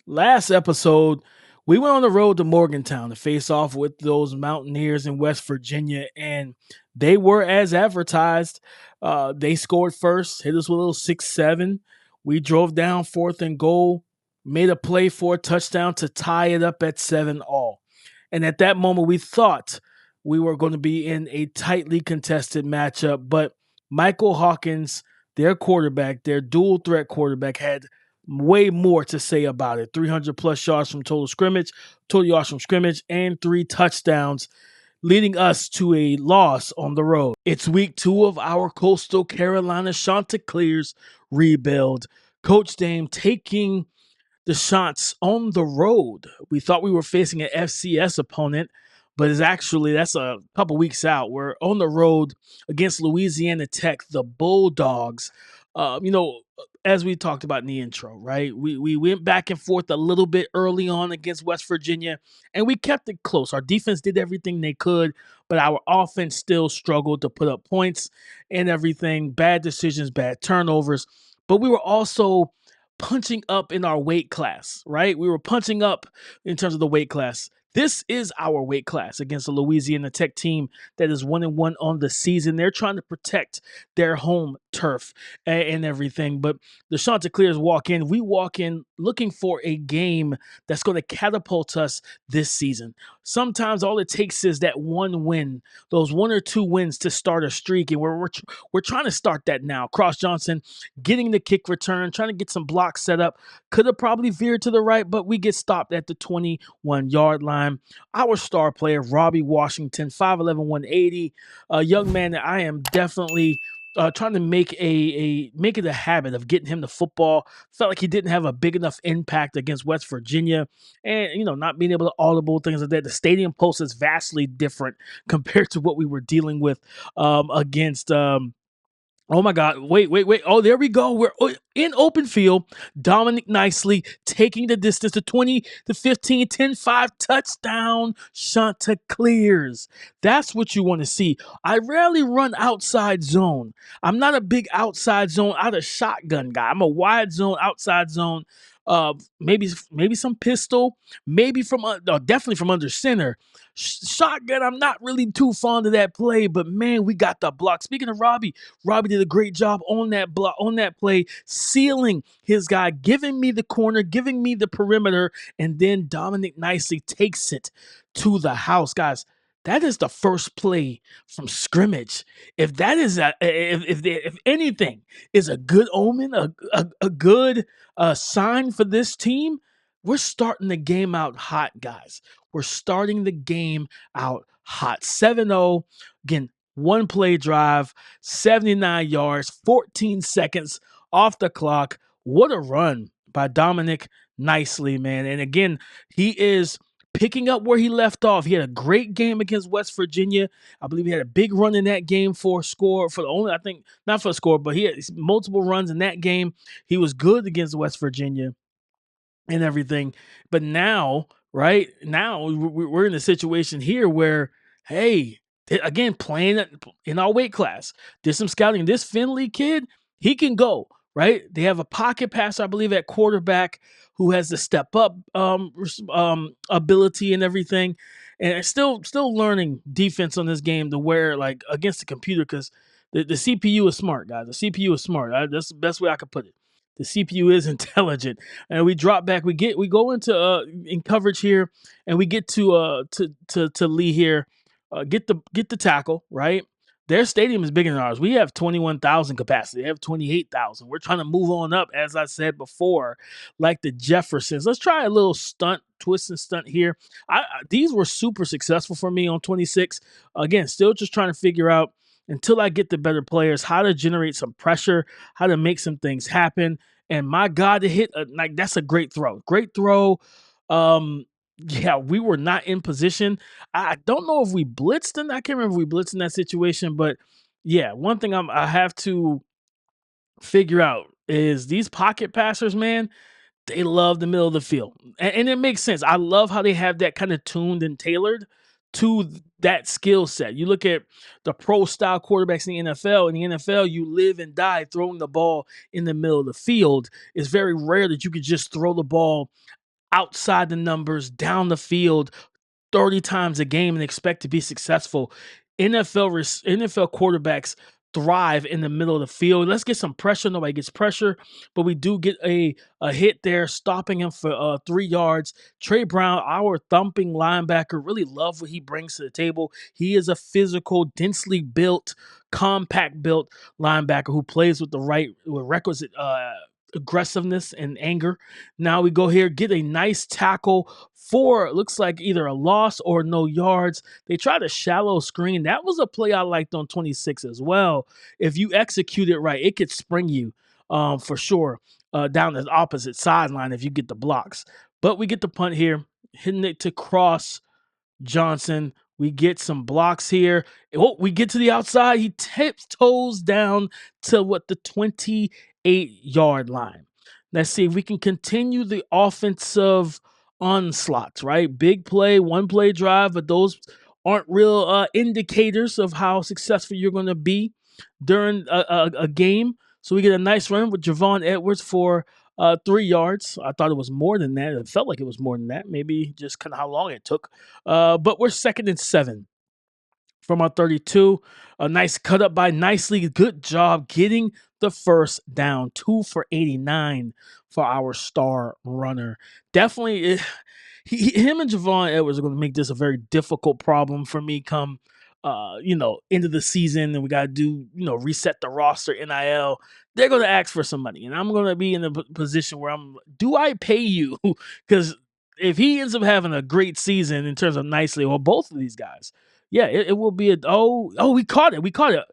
Last episode, we went on the road to Morgantown to face off with those Mountaineers in West Virginia, and they were as advertised. They scored first, hit us with a little 6-7. We drove down fourth and goal, made a play for a touchdown to tie it up at 7-all. And at that moment, we thought we were going to be in a tightly contested matchup, but Michael Hawkins, their quarterback, their dual threat quarterback, had way more to say about it. 300 plus yards from total yards from scrimmage, and 3 touchdowns, leading us to a loss on the road. It's week 2 of our Coastal Carolina Chanticleers rebuild. Coach Dame taking the shots on the road. We thought we were facing an FCS opponent, but that's a couple weeks out. We're on the road against Louisiana Tech, the Bulldogs. As we talked about in the intro, right? We went back and forth a little bit early on against West Virginia, and we kept it close. Our defense did everything they could, but our offense still struggled to put up points and everything. Bad decisions, bad turnovers. But we were also punching up in our weight class, right? We were punching up in terms of the weight class. This is our weight class against the Louisiana Tech team that is 1-1 on the season. They're trying to protect their home turf and everything. But the Chanticleers walk in. We walk in looking for a game that's going to catapult us this season. Sometimes all it takes is that one win, those 1 or 2 wins to start a streak. And we're trying to start that now. Cross Johnson getting the kick return, trying to get some blocks set up. Could have probably veered to the right, but we get stopped at the 21-yard line. Our star player, Robbie Washington, 5'11", 180, a young man that I am definitely trying to make it a habit of getting him the football. Felt like he didn't have a big enough impact against West Virginia, and not being able to audible things like that. The stadium post is vastly different compared to what we were dealing with against. Oh my God. Wait. Oh, there we go. We're in open field. Dominic Nicely taking the distance to 20 to 15, 10-5 touchdown. Chanticleers. That's what you want to see. I rarely run outside zone. I'm not a big outside zone out of shotgun guy. I'm a wide zone, outside zone. Maybe some pistol, maybe definitely from under center. Shotgun, I'm not really too fond of that play, but man, we got the block. Speaking of Robbie did a great job on that block, on that play, sealing his guy, giving me the corner, giving me the perimeter, and then Dominic Nicely takes it to the house, guys. That is the first play from scrimmage. If that is if anything is a good omen, a good sign for this team, we're starting the game out hot, guys. We're starting the game out hot. 7-0. Again, 1 play drive, 79 yards, 14 seconds off the clock. What a run by Dominic Nicely, man. And again, he is picking up where he left off. He had a great game against West Virginia. I believe he had a big run in that game for a score. I think, not for a score, but he had multiple runs in that game. He was good against West Virginia and everything. But now, right now, we're in a situation here where, hey, again, playing in our weight class, did some scouting. This Finley kid, he can go, right? They have a pocket passer, I believe, at quarterback who has the step up ability and everything. And still learning defense on this game to where, like, against the computer, because the CPU is smart, guys. The CPU is smart. That's the best way I could put it. The CPU is intelligent, and we drop back. We go into in coverage here, and we get to Lee here, get the tackle right. Their stadium is bigger than ours. We have 21,000 capacity. They have 28,000. We're trying to move on up, as I said before, like the Jeffersons. Let's try a little twist and stunt here. These were super successful for me on 26. Again, still just trying to figure out, until I get the better players, how to generate some pressure, how to make some things happen. And my God, to hit that's a great throw. Great throw. Yeah, we were not in position. I don't know if we blitzed I can't remember if we blitzed in that situation, but yeah, one thing I have to figure out is these pocket passers, man, they love the middle of the field. And it makes sense. I love how they have that kind of tuned and tailored to that skill set. You look at the pro style quarterbacks in the NFL. In the NFL, you live and die throwing the ball in the middle of the field. It's very rare that you could just throw the ball outside the numbers, down the field, 30 times a game and expect to be successful. NFL quarterbacks thrive in the middle of the field. Let's get some pressure. Nobody gets pressure, but we do get a hit there, stopping him for 3 yards. Trey Brown, our thumping linebacker, really love what he brings to the table. He is a physical, densely built, compact built linebacker who plays with requisite aggressiveness and anger. Now we go here, get a nice tackle for, looks like either a loss or no yards. They tried a shallow screen. That was a play I liked on 26 as well. If you execute it right, it could spring you for sure down the opposite sideline if you get the blocks. But we get the punt here, hitting it to Cross Johnson. We get some blocks here. Oh, we get to the outside. He tiptoes down to the 28-yard line. Let's see if we can continue the offensive onslaughts, right? Big play, one play drive, but those aren't real indicators of how successful you're going to be during a game. So we get a nice run with Javon Edwards for 3 yards. I thought it was more than that. It felt like it was more than that. Maybe just kind of how long it took. But we're 2nd and 7 from our 32. A nice cut up by Nicely. Good job getting the first down. 2 for 89 for our star runner. Definitely, him and Javon Edwards are going to make this a very difficult problem for me come end of the season, and we got to do, reset the roster, NIL. They're going to ask for some money, and I'm going to be in a position where do I pay you? Because if he ends up having a great season in terms of Nicely, or both of these guys, yeah, it will be we caught it.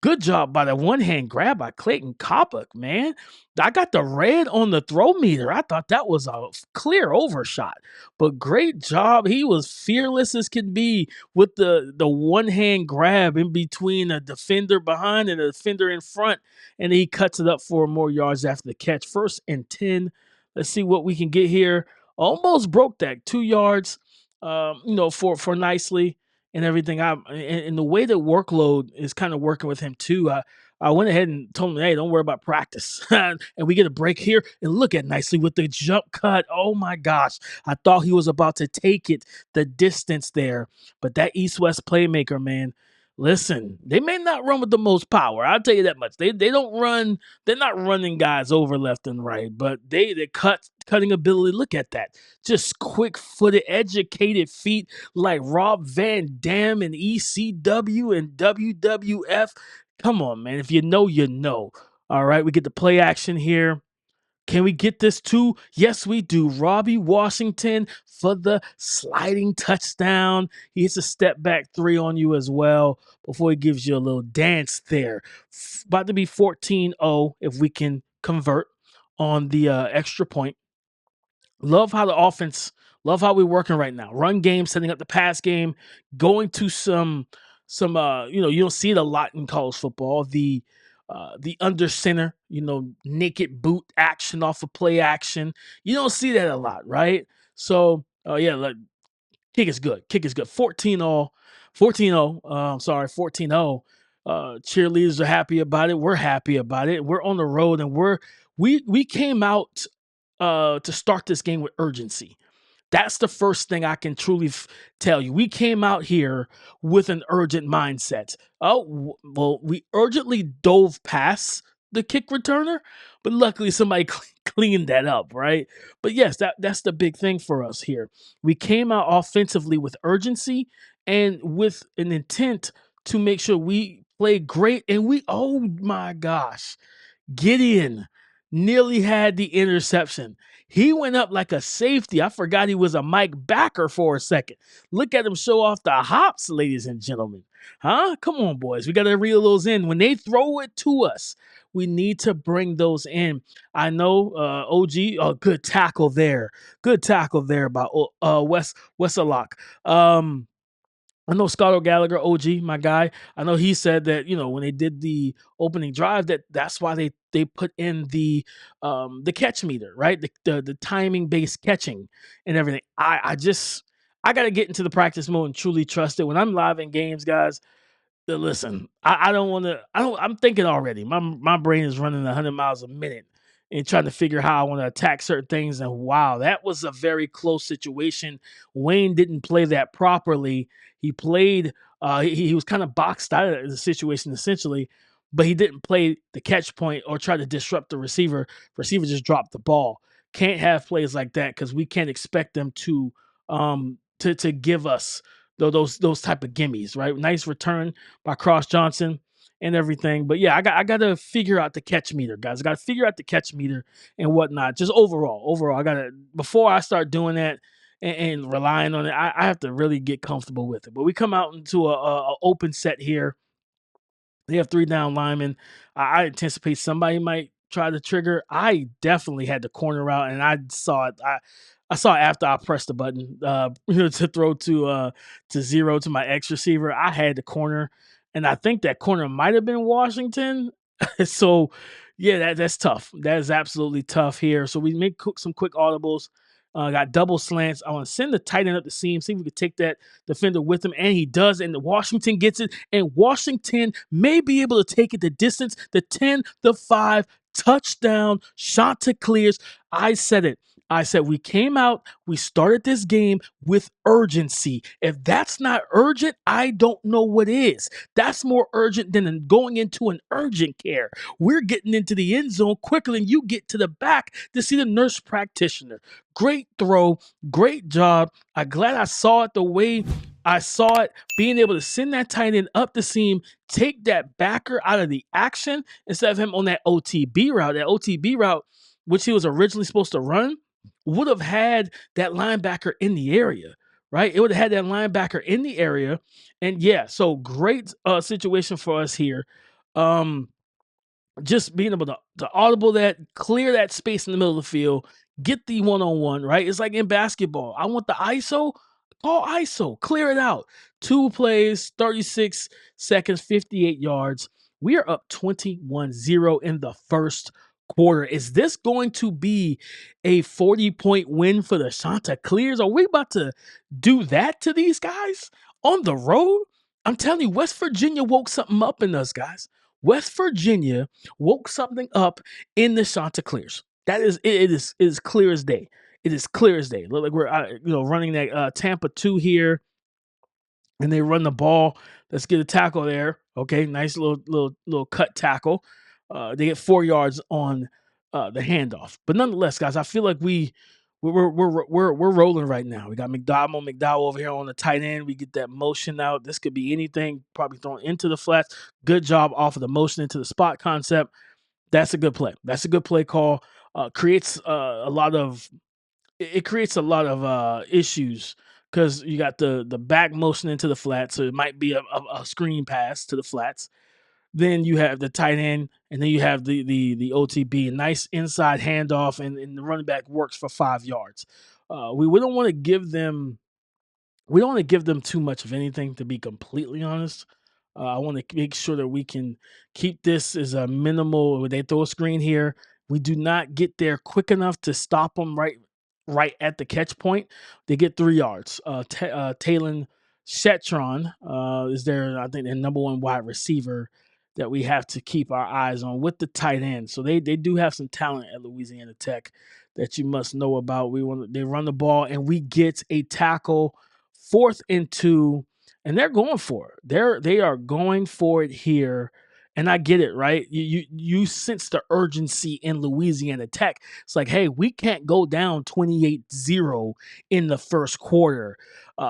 Good job by the one-hand grab by Clayton Koppak, man. I got the red on the throw meter. I thought that was a clear overshot. But great job. He was fearless as can be with the one-hand grab in between a defender behind and a defender in front. And he cuts it up for more yards after the catch. 1st and 10. Let's see what we can get here. Almost broke that. 2 yards, for Nicely and everything. And the way the workload is kind of working with him too. I went ahead and told him, hey, don't worry about practice. And we get a break here. And look at Nicely with the jump cut. Oh my gosh. I thought he was about to take it the distance there. But that East-West playmaker, man, listen, they may not run with the most power. I'll tell you that much. They don't run. They're not running guys over left and right, but they cutting ability. Look at that. Just quick-footed, educated feet like Rob Van Dam and ECW and WWF. Come on, man. If you know, you know. All right, we get the play action here. Can we get this too? Yes, we do. Robbie Washington for the sliding touchdown. He hits a step back 3 on you as well before he gives you a little dance there. About to be 14-0 if we can convert on the extra point. Love how the offense, love how we're working right now. Run game, setting up the pass game, going to some you don't see it a lot in college football. The under center, naked boot action off of play action. You don't see that a lot, right? So, kick is good. Kick is good. 14-0. 14-0. Cheerleaders are happy about it. We're happy about it. We're on the road, and we came out to start this game with urgency. That's the first thing I can truly tell you. We came out here with an urgent mindset. Oh, well, we urgently dove past the kick returner, but luckily somebody cleaned that up, right? But yes, that's the big thing for us here. We came out offensively with urgency and with an intent to make sure we play great. And oh my gosh, Gideon nearly had the interception. He went up like a safety. I forgot he was a Mike backer for a second. Look at him show off the hops, ladies and gentlemen. Huh? Come on, boys. We got to reel those in. When they throw it to us, we need to bring those in. I know OG, good tackle there. Good tackle there by Wes Wesalock. I know Scott O'Gallagher, OG, my guy. I know he said that, when they did the opening drive, that's why they put in the catch meter, right? The timing based catching and everything. I got to get into the practice mode and truly trust it. When I'm live in games, guys, listen, I don't want to. I'm thinking already. My brain is running 100 miles a minute, and trying to figure how I want to attack certain things. And wow, that was a very close situation. Wayne didn't play that properly. He played, he was kind of boxed out of the situation essentially, but he didn't play the catch point or try to disrupt the receiver. Receiver just dropped the ball. Can't have plays like that because we can't expect them to give us those type of gimmies, right? Nice return by Cross Johnson and everything. But yeah, I got to figure out the catch meter, guys. I got to figure out the catch meter and whatnot. Just overall, I got to, before I start doing that and relying on it, I have to really get comfortable with it. But we come out into a open set here. They have 3 down linemen. I anticipate somebody might try to trigger. I definitely had the corner route, and I saw it. I saw it after I pressed the button, to throw to zero to my X receiver. I had the corner, and I think that corner might have been Washington. So, yeah, that's tough. That is absolutely tough here. So we make some quick audibles. Got double slants. I want to send the tight end up the seam, see if we could take that defender with him, and he does. And Washington gets it, and Washington may be able to take it the distance, the 10, the 5, touchdown, Chanticleers. I said it. I said we came out, we started this game with urgency. If that's not urgent, I don't know what is. That's more urgent than going into an urgent care. We're getting into the end zone quicker than you get to the back to see the nurse practitioner. Great throw, great job. I'm glad I saw it the way I saw it, being able to send that tight end up the seam, take that backer out of the action instead of him on that OTB route. That OTB route, which he was originally supposed to run, would have had that linebacker in the area, right? It would have had that linebacker in the area. And yeah, so great situation for us here. Just being able to audible that, clear that space in the middle of the field, get the one-on-one, right? It's like in basketball. I want the ISO, call ISO, clear it out. 2 plays, 36 seconds, 58 yards. We are up 21-0 in the first quarter. Is this going to be a 40-point win for the Chanticleers? Are we about to do that to these guys on the road? I'm telling you, West Virginia woke something up in us, guys. West Virginia woke something up in the Chanticleers. That is, it is clear as day. It is clear as day. Look like we're running that Tampa 2 here, and they run the ball. Let's get a tackle there. Okay, nice little cut tackle. They get 4 yards on the handoff. But nonetheless, guys, I feel like we're rolling right now. We got McDowell over here on the tight end. We get that motion out. This could be anything, probably thrown into the flats. Good job off of the motion into the spot concept. That's a good play. That's a good play call. Creates a lot of issues because you got the back motion into the flats, so it might be a screen pass to the flats. Then you have the tight end, and then you have the OTB, a nice inside handoff, and the running back works for 5 yards. We don't want to give them too much of anything, to be completely honest. I want to make sure that we can keep this as a minimal. When they throw a screen here, we do not get there quick enough to stop them right at the catch point. They get 3 yards. Talon Shetron is there, I think, the number 1 wide receiver that we have to keep our eyes on with the tight end. So they do have some talent at Louisiana Tech that you must know about. They run the ball, and we get a tackle, 4th and 2, and they're going for it. They are going for it here. And I get it, right? You sense the urgency in Louisiana Tech. It's like, hey, we can't go down 28-0 in the first quarter.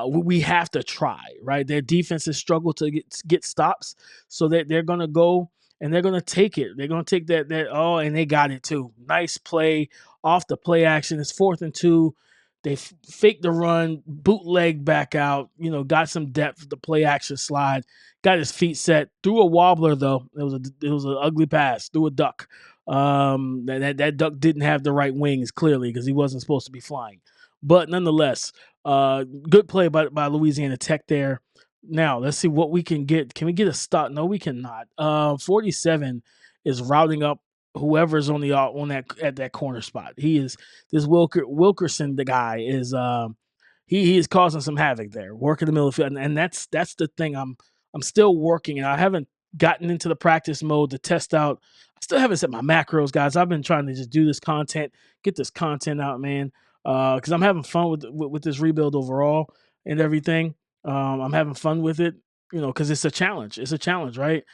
We have to try, right? Their defense has struggled to get stops, so that they're going to go and they're going to take it. They're going to take that, and they got it too. Nice play off the play action. It's 4th and 2. They faked the run, bootleg back out, got some depth, the play action slide, got his feet set, threw a wobbler though. It was an ugly pass, threw a duck. That duck didn't have the right wings, clearly, because he wasn't supposed to be flying. But nonetheless, good play by Louisiana Tech there. Now let's see what we can get. Can we get a stop? No, we cannot. 47 is routing up whoever's on that corner spot. He is this Wilkerson. The guy is he is causing some havoc there, working the middle of the field, and that's the thing. I'm still working, and I haven't gotten into the practice mode to test out. still haven't set my macros, guys. I've been trying to just do this content, get this content out, man, because I'm having fun with this rebuild overall and everything. I'm having fun with it, because it's a challenge. It's a challenge, right?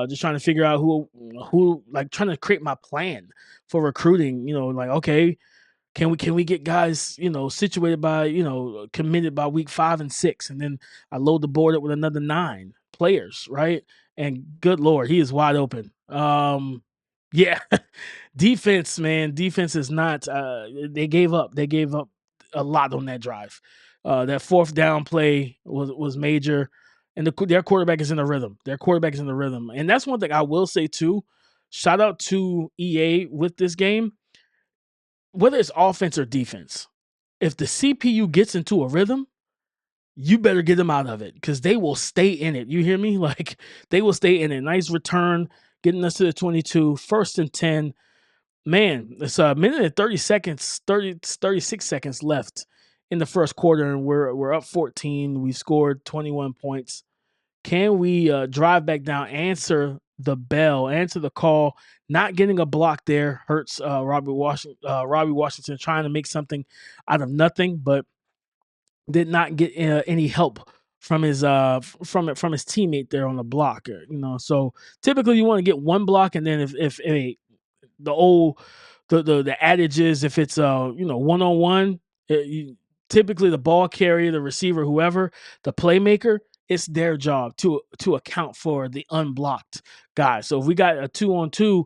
Just trying to figure out who like trying to create my plan for recruiting. Like, okay, can we get guys, situated by, committed by week 5 and 6, and then I load the board up with another 9 players, right? And good Lord, he is wide open. Yeah, defense, man, defense is not. They gave up. They gave up a lot on that drive. That 4th down play was major, and their quarterback is in the rhythm. Their quarterback is in the rhythm, and that's one thing I will say too. Shout out to EA with this game, whether it's offense or defense. If the CPU gets into a rhythm, you better get them out of it because they will stay in it. You hear me? Like, they will stay in it. Nice return, getting us to the 22, 1st and 10. Man, it's a minute and 36 seconds left in the first quarter, and we're up 14. We scored 21 points. Can we drive back down, answer the bell, answer the call? Not getting a block there hurts Robbie Washington trying to make something out of nothing, but did not get any help from his from his teammate there on the block. So typically you want to get one block, and then if the old the adage is, if it's one-on-one, typically the ball carrier, the receiver, whoever, the playmaker, it's their job to account for the unblocked guys. So if we got a 2-on-2,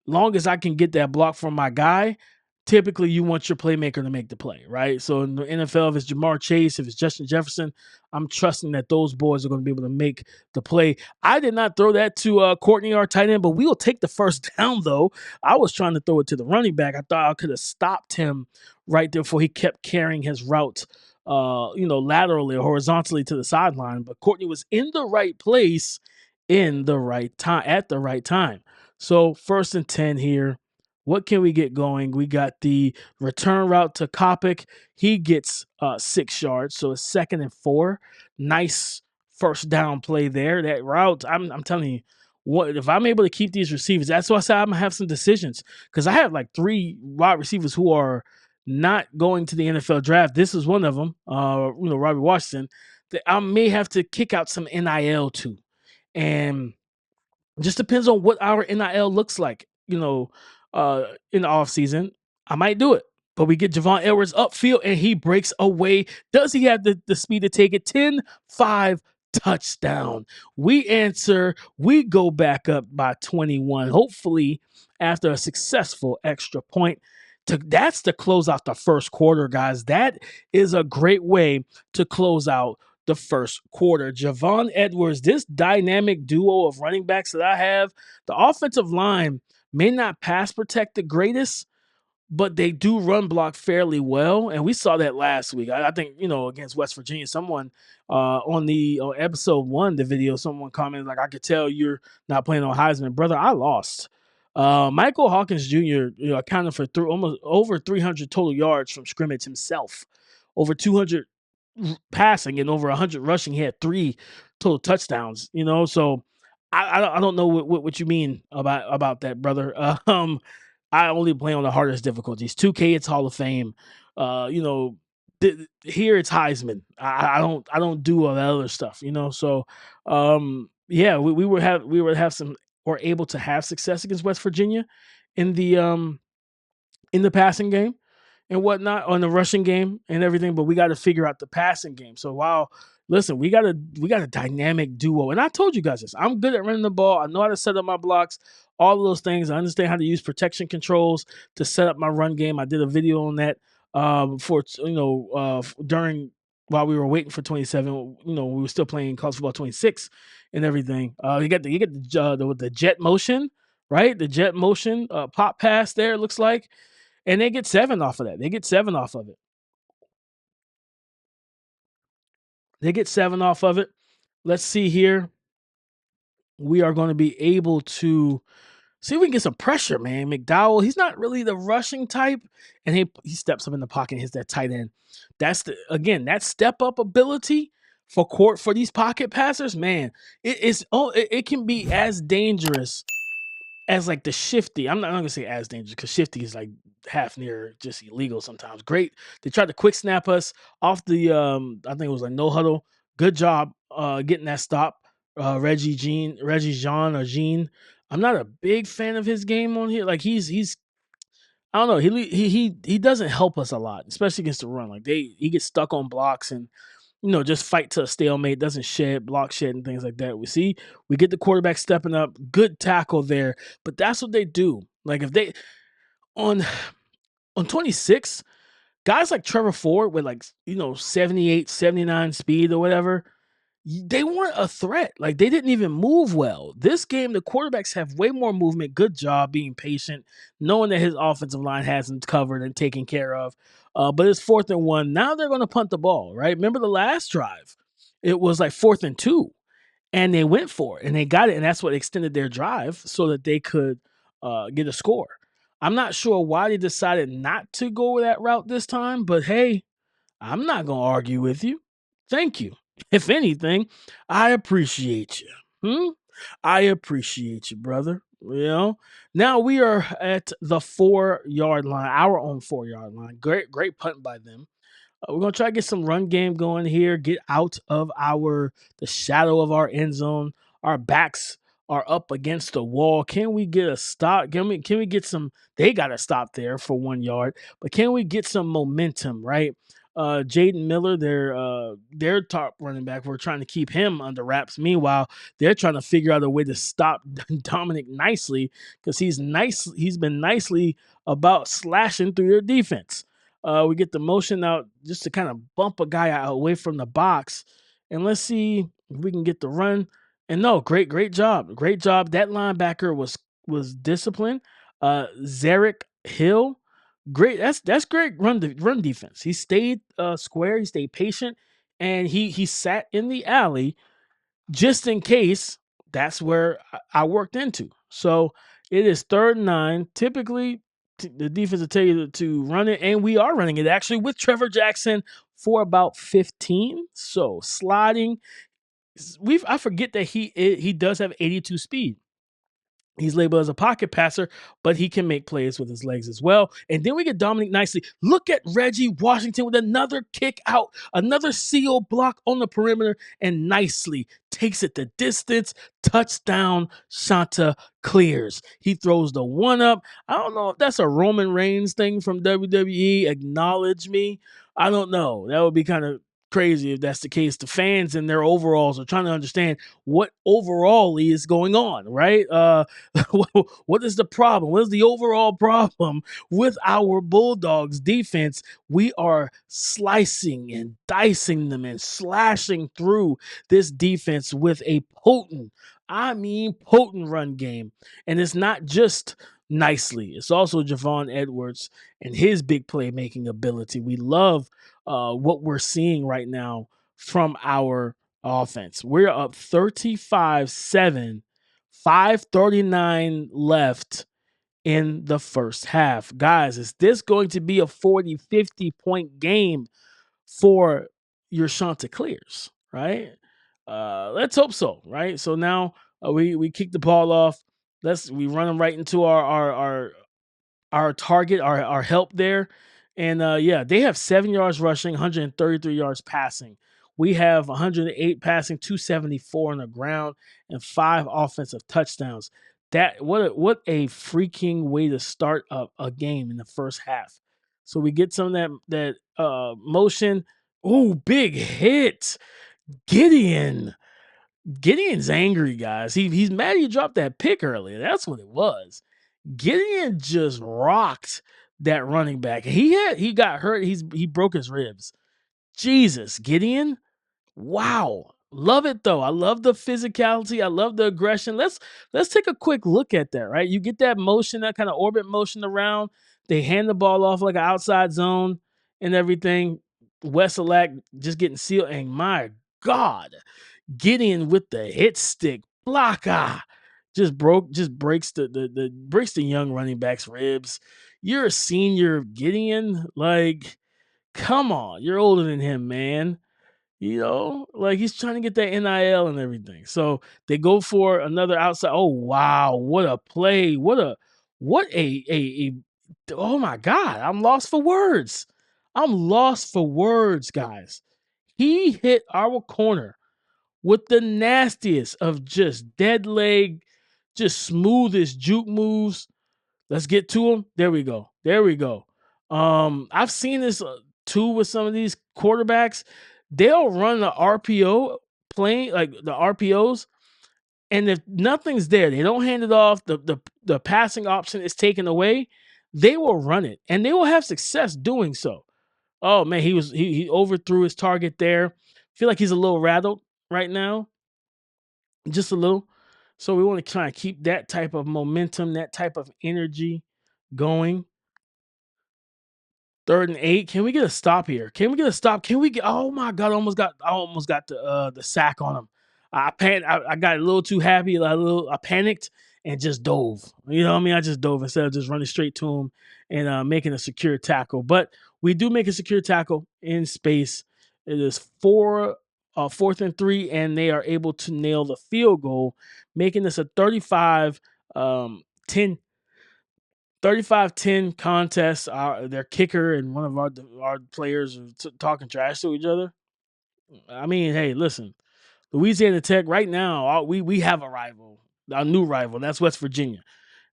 long as I can get that block from my guy, typically you want your playmaker to make the play, right? So in the NFL, if it's Jamar Chase, if it's Justin Jefferson, I'm trusting that those boys are going to be able to make the play. I did not throw that to Courtney, our tight end, but we will take the first down, though. I was trying to throw it to the running back. I thought I could have stopped him right there before he kept carrying his route, laterally or horizontally to the sideline. But Courtney was in the right place in the right time at the right time. So 1st and 10 here. What can we get going? We got the return route to Kopic. He gets 6 yards, so it's 2nd and 4. Nice first down play there. That route, I'm telling you, what if I'm able to keep these receivers? That's why I said I'm gonna have some decisions, because I have like 3 wide receivers who are not going to the NFL draft. This is one of them. Robbie Washington. That I may have to kick out some NIL to, and just depends on what our NIL looks like, in the offseason. I might do it. But we get Javon Edwards upfield, and he breaks away. Does he have the speed to take it? 10-5 touchdown. We answer. We go back up by 21, hopefully after a successful extra point. That's to close out the first quarter, guys. That is a great way to close out the first quarter. Javon Edwards, this dynamic duo of running backs that I have, the offensive line may not pass protect the greatest, but they do run block fairly well. And we saw that last week. I think, against West Virginia, someone on the episode 1, the video, someone commented, like, I could tell you're not playing on Heisman. Brother, I lost. Michael Hawkins Jr. Accounted for almost over 300 total yards from scrimmage himself, over 200 passing and over 100 rushing. He had 3 total touchdowns. So I don't know what you mean about that, brother. I only play on the hardest difficulties. 2K, it's Hall of Fame. Here it's Heisman. I don't do all that other stuff. So yeah, we would have some, or able to have success against West Virginia in the passing game and whatnot, on the rushing game and everything, but we got to figure out the passing game. So listen, we got a dynamic duo, and I told you guys this. I'm good at running the ball. I know how to set up my blocks, all of those things. I understand how to use protection controls to set up my run game. I did a video on that during, while we were waiting for 27. We were still playing college football 26 and everything. You get the jet motion, right? The jet motion pop pass there, it looks like. And they get 7 off of that. They get 7 off of it. Let's see here. We are going to be able to see if we can get some pressure, man. McDowell, he's not really the rushing type, and he steps up in the pocket and hits that tight end. That's that step up ability for these pocket passers, man. It can be as dangerous as like the shifty. I'm not gonna say as dangerous because shifty is like half near just illegal sometimes. Great. They tried to quick snap us off the I think it was like no huddle. Good job getting that stop. Reggie Jean or Jean. I'm not a big fan of his game on here. Like he's I don't know. He doesn't help us a lot, especially against the run. Like he gets stuck on blocks and just fight to a stalemate, doesn't block shed and things like that. We get the quarterback stepping up, good tackle there, but that's what they do. Like if they on 26, guys like Trevor Ford with 78, 79 speed or whatever, they weren't a threat. Like they didn't even move well. This game, the quarterbacks have way more movement. Good job being patient, knowing that his offensive line hasn't covered and taken care of. But it's 4th and 1. Now they're going to punt the ball, right? Remember the last drive? It was like 4th and 2, and they went for it and they got it, and that's what extended their drive so that they could get a score. I'm not sure why they decided not to go that route this time, but hey, I'm not going to argue with you. Thank you. If anything, I appreciate you. I appreciate you, brother. Now we are at the 4-yard line, our own 4-yard line. Great punt by them. We're gonna try to get some run game going here. Get out of the shadow of our end zone. Our backs are up against the wall. Can we get a stop? Can we get some? They got to stop there for 1 yard, but can we get some momentum? Right. Jaden Miller, their top running back. We're trying to keep him under wraps. Meanwhile, they're trying to figure out a way to stop Dominic Nicely because he's nice. He's been nicely about slashing through their defense. We get the motion out just to kind of bump a guy out away from the box. And let's see if we can get the run. And no, great job. Great job. That linebacker was disciplined. Zarek Hill, great. That's great run defense. He stayed square, he stayed patient, and he sat in the alley just in case that's where I worked into. So it is 3rd and 9. Typically, the defense will tell you to run it, and we are running it actually with Trevor Jackson for about 15. So sliding, I forget that he does have 82 speed. He's labeled as a pocket passer, but he can make plays with his legs as well. And then we get Dominic Nicely. Look at Robbie Washington with another kick out, another seal block on the perimeter, and Nicely takes it the distance. Touchdown, Chanticleers. He throws the 1-up. I don't know if that's a Roman Reigns thing from WWE. Acknowledge me. I don't know. That would be kind of crazy if that's the case. The fans in their overalls are trying to understand what overall is going on, right? What is the problem? What is the overall problem with our Bulldogs defense? We are slicing and dicing them and slashing through this defense with a potent run game. And it's not just Nicely. It's also Javon Edwards and his big playmaking ability. We love what we're seeing right now from our offense. We're up 35-7, 5:39 left in the first half. Guys, is this going to be a 40, 50 point game for your Chanticleers, right? Let's hope so, right? So now we kick the ball off. We run them right into our target, our help there. And they have 7 yards rushing, 133 yards passing. We have 108 passing, 274 on the ground, and 5 offensive touchdowns. What a freaking way to start a game in the first half. So we get some of that motion. Ooh, big hit. Gideon's angry, guys. He's mad he dropped that pick earlier. That's what it was. Gideon just rocked that running back. He got hurt. He broke his ribs. Jesus, Gideon. Wow. Love it though. I love the physicality. I love the aggression. Let's take a quick look at that, right? You get that motion, that kind of orbit motion around. They hand the ball off like an outside zone and everything. Wesselak just getting sealed. And my God, Gideon with the hit stick. Blocka. Breaks the young running back's ribs. You're a senior, Gideon. Like, come on, you're older than him, man. Like he's trying to get that NIL and everything. So they go for another outside. Oh wow, what a play! What a oh my God, I'm lost for words. I'm lost for words, guys. He hit our corner with the nastiest of just dead leg, just smoothest juke moves. Let's get to him. There we go. There we go. I've seen this too with some of these quarterbacks. They'll run the RPO playing like the RPOs, and if nothing's there, they don't hand it off. The passing option is taken away. They will run it, and they will have success doing so. Oh man, he overthrew his target there. Feel like he's a little rattled right now, just a little. So we want to try and keep that type of momentum, that type of energy going. 3rd and 8. Can we get a stop here? Can we get a stop? Can we get? Oh my God! I almost got the sack on him. I got a little too happy. I panicked and just dove. You know what I mean? I just dove instead of just running straight to him and making a secure tackle. But we do make a secure tackle in space. It is 4th and 3, and they are able to nail the field goal, making this a 10 35-10 contest. Their kicker and one of our players are talking trash to each other. I mean, hey, listen, Louisiana Tech right now, we have a rival, a new rival. That's West Virginia,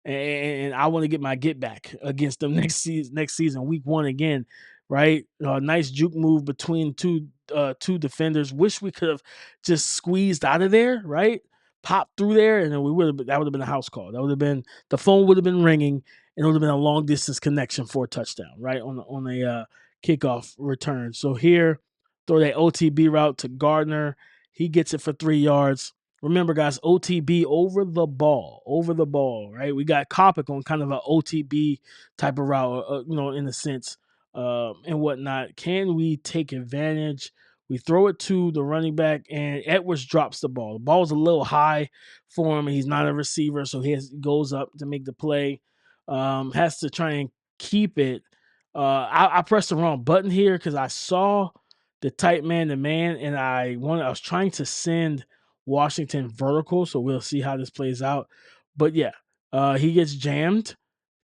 and I want to get my get back against them next season, week 1 again, right? Nice juke move between two defenders. Wish we could have just squeezed out of there, right? Popped through there, and then that would have been a house call. That would have been the phone would have been ringing, and it would have been a long distance connection for a touchdown, right on a kickoff return. So here, throw that OTB route to Gardner. He gets it for 3 yards. Remember, guys, OTB over the ball, right? We got Kopic on kind of an OTB type of route, in a sense, and whatnot. Can we take advantage? We throw it to the running back, and Edwards drops the ball. The ball's a little high for him, and he's not a receiver, so he goes up to make the play. Has to try and keep it. I pressed the wrong button here because I saw the tight man to man, and I was trying to send Washington vertical, so we'll see how this plays out. But yeah, he gets jammed.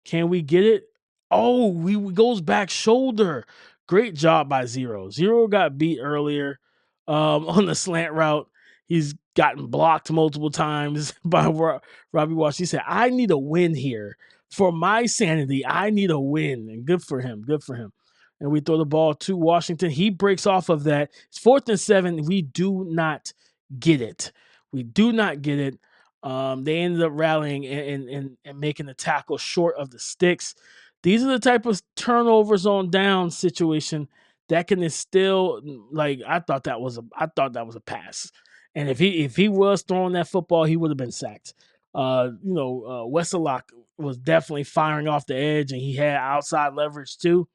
Can we get it? Oh, he goes back shoulder. Great job by Zero. Zero got beat earlier on the slant route. He's gotten blocked multiple times by Robbie Washington. He said, I need a win here. For my sanity, I need a win. And good for him. Good for him. And we throw the ball to Washington. He breaks off of that. It's 4th and 7. We do not get it. We do not get it. They ended up rallying and making the tackle short of the sticks. These are the type of turnovers on down situation that can instill. Like I thought that was a pass, and if he was throwing that football, he would have been sacked. Westerlock was definitely firing off the edge, and he had outside leverage too.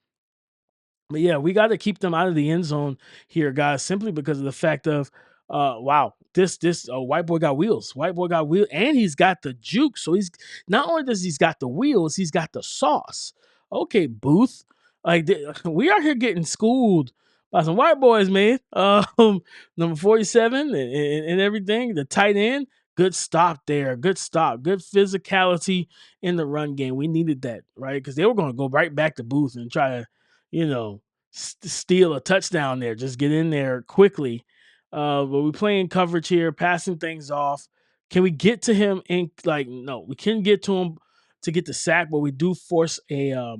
But yeah, we got to keep them out of the end zone here, guys, simply because of the fact of, wow, this white boy got wheels. White boy got wheels, and he's got the juke. So he's not only does he's got the wheels, he's got the sauce. Okay, Booth, like we are here getting schooled by some white boys, man. Number 47 and everything. The tight end, good stop there. Good stop. Good physicality in the run game. We needed that, right? Because they were going to go right back to Booth and try to steal a touchdown there. Just get in there quickly. But we playing coverage here, passing things off. Can we get to him? No, we can get to him to get the sack, but we do force a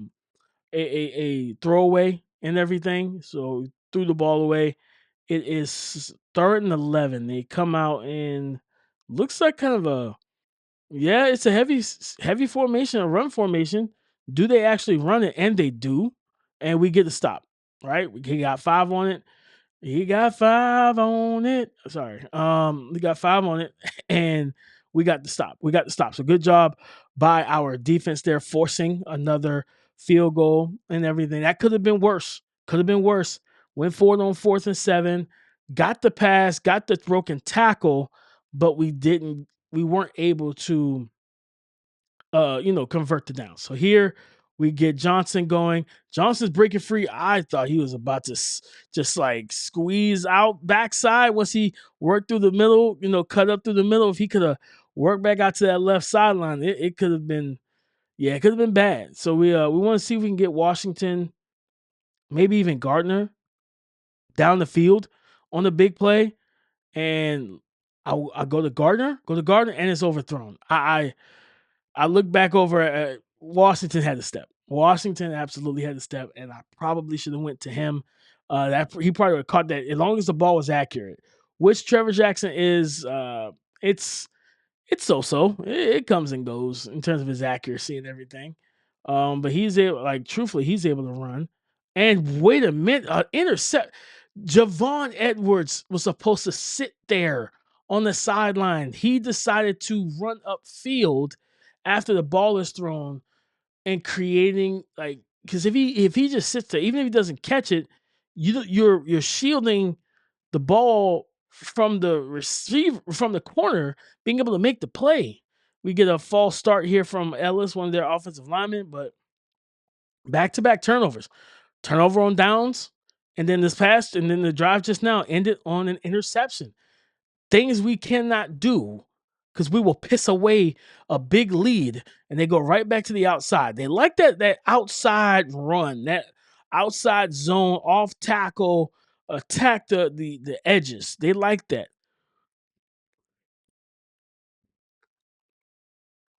throwaway and everything. So we threw the ball away. It is 3rd and 11. They come out and looks like kind of it's a heavy formation, a run formation. Do they actually run it? And they do. And we get the stop, right? He got 5 on it. He got 5 on it. Sorry. We got 5 on it, and we got the stop. So good job by our defense there, forcing another field goal and everything. That could have been worse. Went forward on 4th and 7. Got the pass, got the broken tackle, but we weren't able to convert the down. So here We get Johnson going. Johnson's breaking free. I thought he was about to just like squeeze out backside once he worked through the middle, cut up through the middle. If he could have worked back out to that left sideline, it could have been, yeah, it could have been bad. So we want to see if we can get Washington, maybe even Gardner, down the field on the big play. And I go to Gardner, and it's overthrown. I look back over at Washington had to step. Washington absolutely had to step, and I probably should have went to him. That he probably would have caught that as long as the ball was accurate. Which Trevor Jackson is, it's so. It comes and goes in terms of his accuracy and everything. But he's able, like truthfully, he's able to run. And wait a minute, intercept. Javon Edwards was supposed to sit there on the sideline. He decided to run upfield after the ball is thrown and creating like because if he just sits there, even if he doesn't catch it, you're shielding the ball from the receiver from the corner being able to make the play. We get a false start here from Ellis, one of their offensive linemen, but back-to-back turnovers. Turnover on downs, and then the drive just now ended on an interception. Things we cannot do because we will piss away a big lead, and they go right back to the outside. They like that outside run, that outside zone, off tackle, attack the edges. They like that.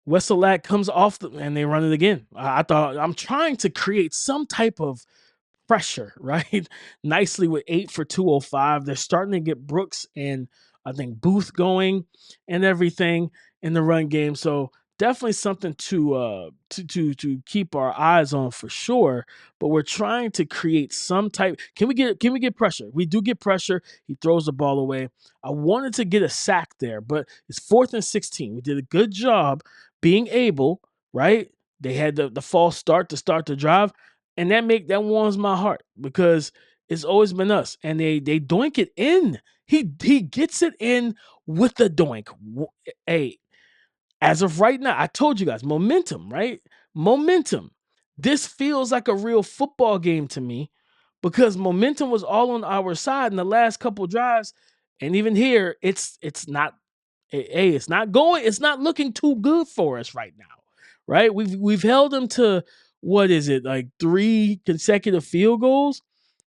Wesselak comes off and they run it again. I thought I'm trying to create some type of pressure, right? Nicely with 8 for 205. They're starting to get Brooks and I think Booth going and everything in the run game. So definitely something to keep our eyes on for sure. But we're trying to create some type. Can we get pressure? We do get pressure. He throws the ball away. I wanted to get a sack there, but it's 4th and 16. We did a good job being able, right? They had the false start to start the drive, and that warms my heart because it's always been us. And they doink it in. He gets it in with the doink. Hey, as of right now, I told you guys, momentum, right? Momentum. This feels like a real football game to me because momentum was all on our side in the last couple drives, and even here, it's not. Hey, it's not going. It's not looking too good for us right now, right? We've held them to what is it like 3 consecutive field goals,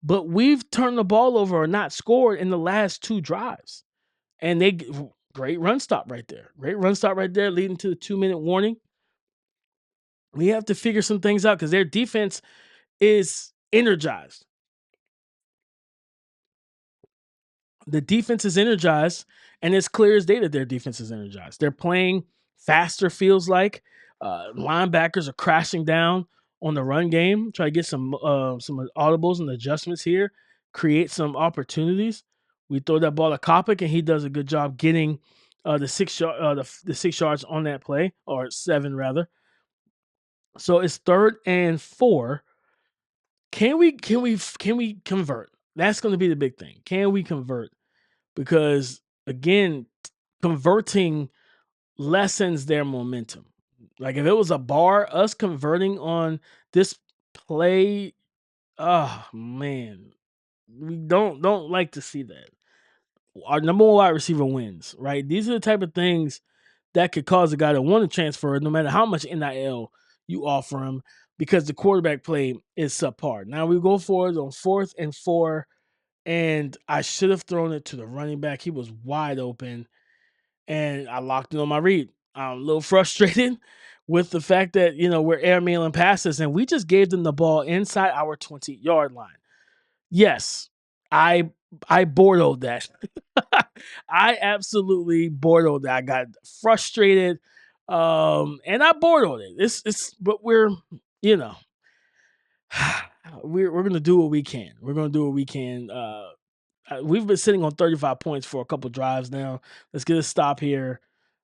but we've turned the ball over or not scored in the last 2 drives, and great run stop right there. Great run stop right there, leading to the 2-minute warning. We have to figure some things out because their defense is energized. The defense is energized, and it's clear as day that their defense is energized. They're playing faster, feels like. Linebackers are crashing down on the run game. Try to get some audibles and adjustments here, create some opportunities. We throw that ball to Kopic, and he does a good job getting the 6 yards on that play, or 7 rather. So it's 3rd and 4. Can we convert? That's going to be the big thing. Can we convert? Because again, converting lessens their momentum. Like if it was a bar, us converting on this play, oh man, we don't like to see that. Our number 1 wide receiver wins, right? These are the type of things that could cause a guy to want to transfer no matter how much NIL you offer him because the quarterback play is subpar. Now we go forward on 4th and 4. And I should have thrown it to the running back. He was wide open, and I locked it on my read. I'm a little frustrated with the fact that, we're airmailing passes, and we just gave them the ball inside our 20-yard line. Yes, I bordered that. I absolutely bordered that. I got frustrated, and I bordered it. But we're, we're gonna do what we can. We're gonna do what we can. We've been sitting on 35 points for a couple drives now. Let's get a stop here.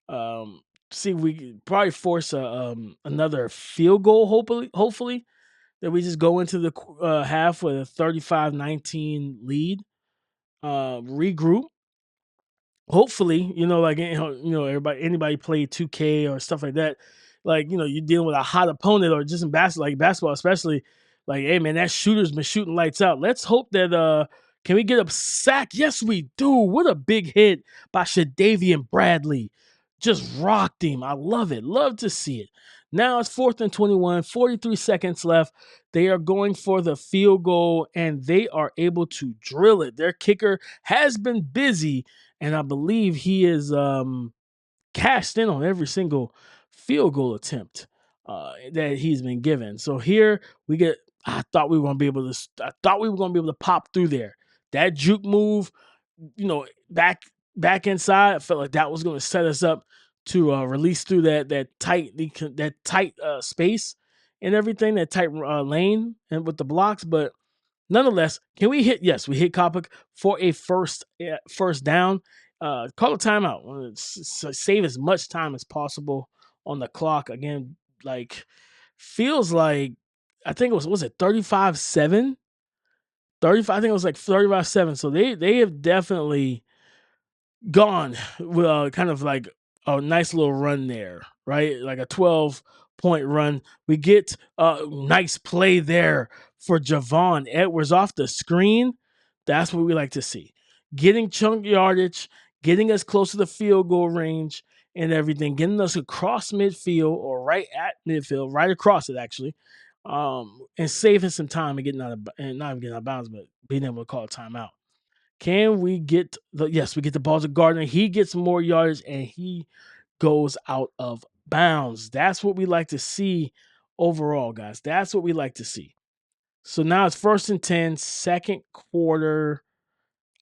See if we can probably force another field goal, hopefully, that we just go into the half with a 35-19 lead. Regroup. Hopefully, like anybody play 2K or stuff like that. like, you're dealing with a hot opponent, or just in basketball especially, like, hey man, that shooter's been shooting lights out. Let's hope that can we get a sack? Yes, we do. What a big hit by Shadavian Bradley. Just rocked him. I love it. Love to see it. Now it's 4th and 21, 43 seconds left. They are going for the field goal, and they are able to drill it. Their kicker has been busy, and I believe he is cashed in on every single field goal attempt that he's been given. So here we get. I thought we were going to be able to pop through there. That juke move, back inside. I felt like that was going to set us up to release through that tight space and everything, that tight lane and with the blocks. But nonetheless, can we hit? Yes, we hit Kopic for a first down. Call a timeout. Save as much time as possible on the clock. Again, like, feels like, I think it was it 35-7? 35, I think it was like 35-7. So they have definitely gone with kind of like a nice little run there, right? Like a 12-point run. We get a nice play there for Javon Edwards off the screen. That's what we like to see. Getting chunk yardage, getting us close to the field goal range and everything, getting us across midfield or right at midfield, right across it actually, and saving some time and not even getting out of bounds, but being able to call a timeout. Can we get we get the ball to Gardner. He gets more yardage and he goes out of bounds. That's what we like to see overall, guys. That's what we like to see. So now it's 1st and 10, second quarter.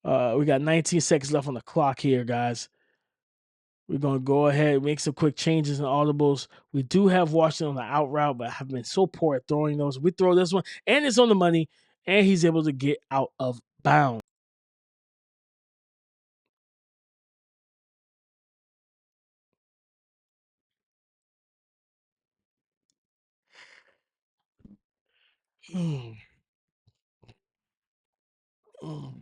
We got 19 seconds left on the clock here, guys. We're going to go ahead, make some quick changes and audibles. We do have Washington on the out route, but I've been so poor at throwing those. We throw this one, and it's on the money, and he's able to get out of bounds. Mm, mm.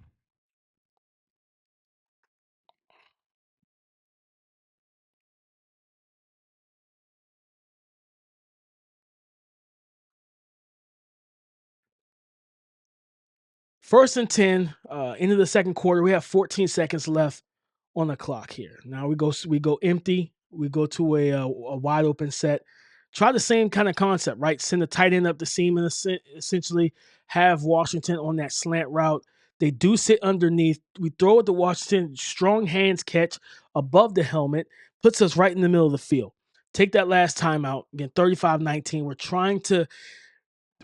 1st and 10, into the second quarter. We have 14 seconds left on the clock here. Now we go empty. We go to a wide open set. Try the same kind of concept, right? Send the tight end up the seam and essentially have Washington on that slant route. They do sit underneath. We throw it to Washington. Strong hands catch above the helmet. Puts us right in the middle of the field. Take that last timeout. Again, 35-19. We're trying to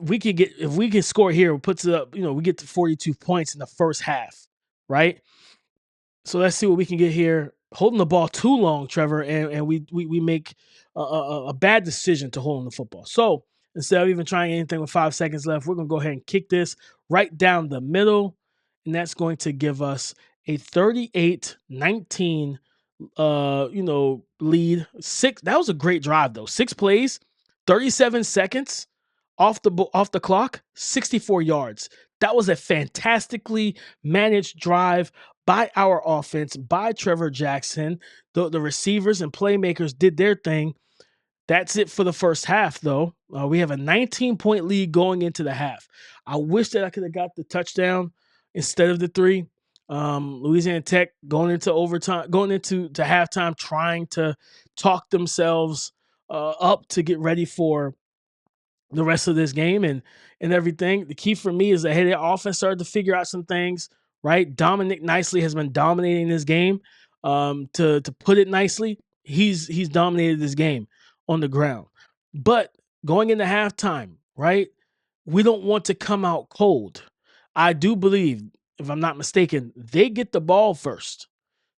if we can score here, it puts it up, we get to 42 points in the first half, right? So let's see what we can get here. Holding the ball too long, Trevor, and we make a bad decision to hold on the football. So instead of even trying anything with 5 seconds left, we're going to go ahead and kick this right down the middle, and that's going to give us a 38-19 lead. That was a great drive though. 6 plays, 37 seconds off the clock, 64 yards. That was a fantastically managed drive by our offense, by Trevor Jackson. The receivers and playmakers did their thing. That's it for the first half, though. We have a 19-point lead going into the half. I wish that I could have got the touchdown instead of the 3. Louisiana Tech going into overtime, going into halftime, trying to talk themselves up to get ready for the rest of this game and everything. The key for me is that, hey, their offense started to figure out some things, right? Dominic Nicely has been dominating this game. To put it nicely, he's dominated this game on the ground. But going into halftime, right? We don't want to come out cold. I do believe, if I'm not mistaken, they get the ball first.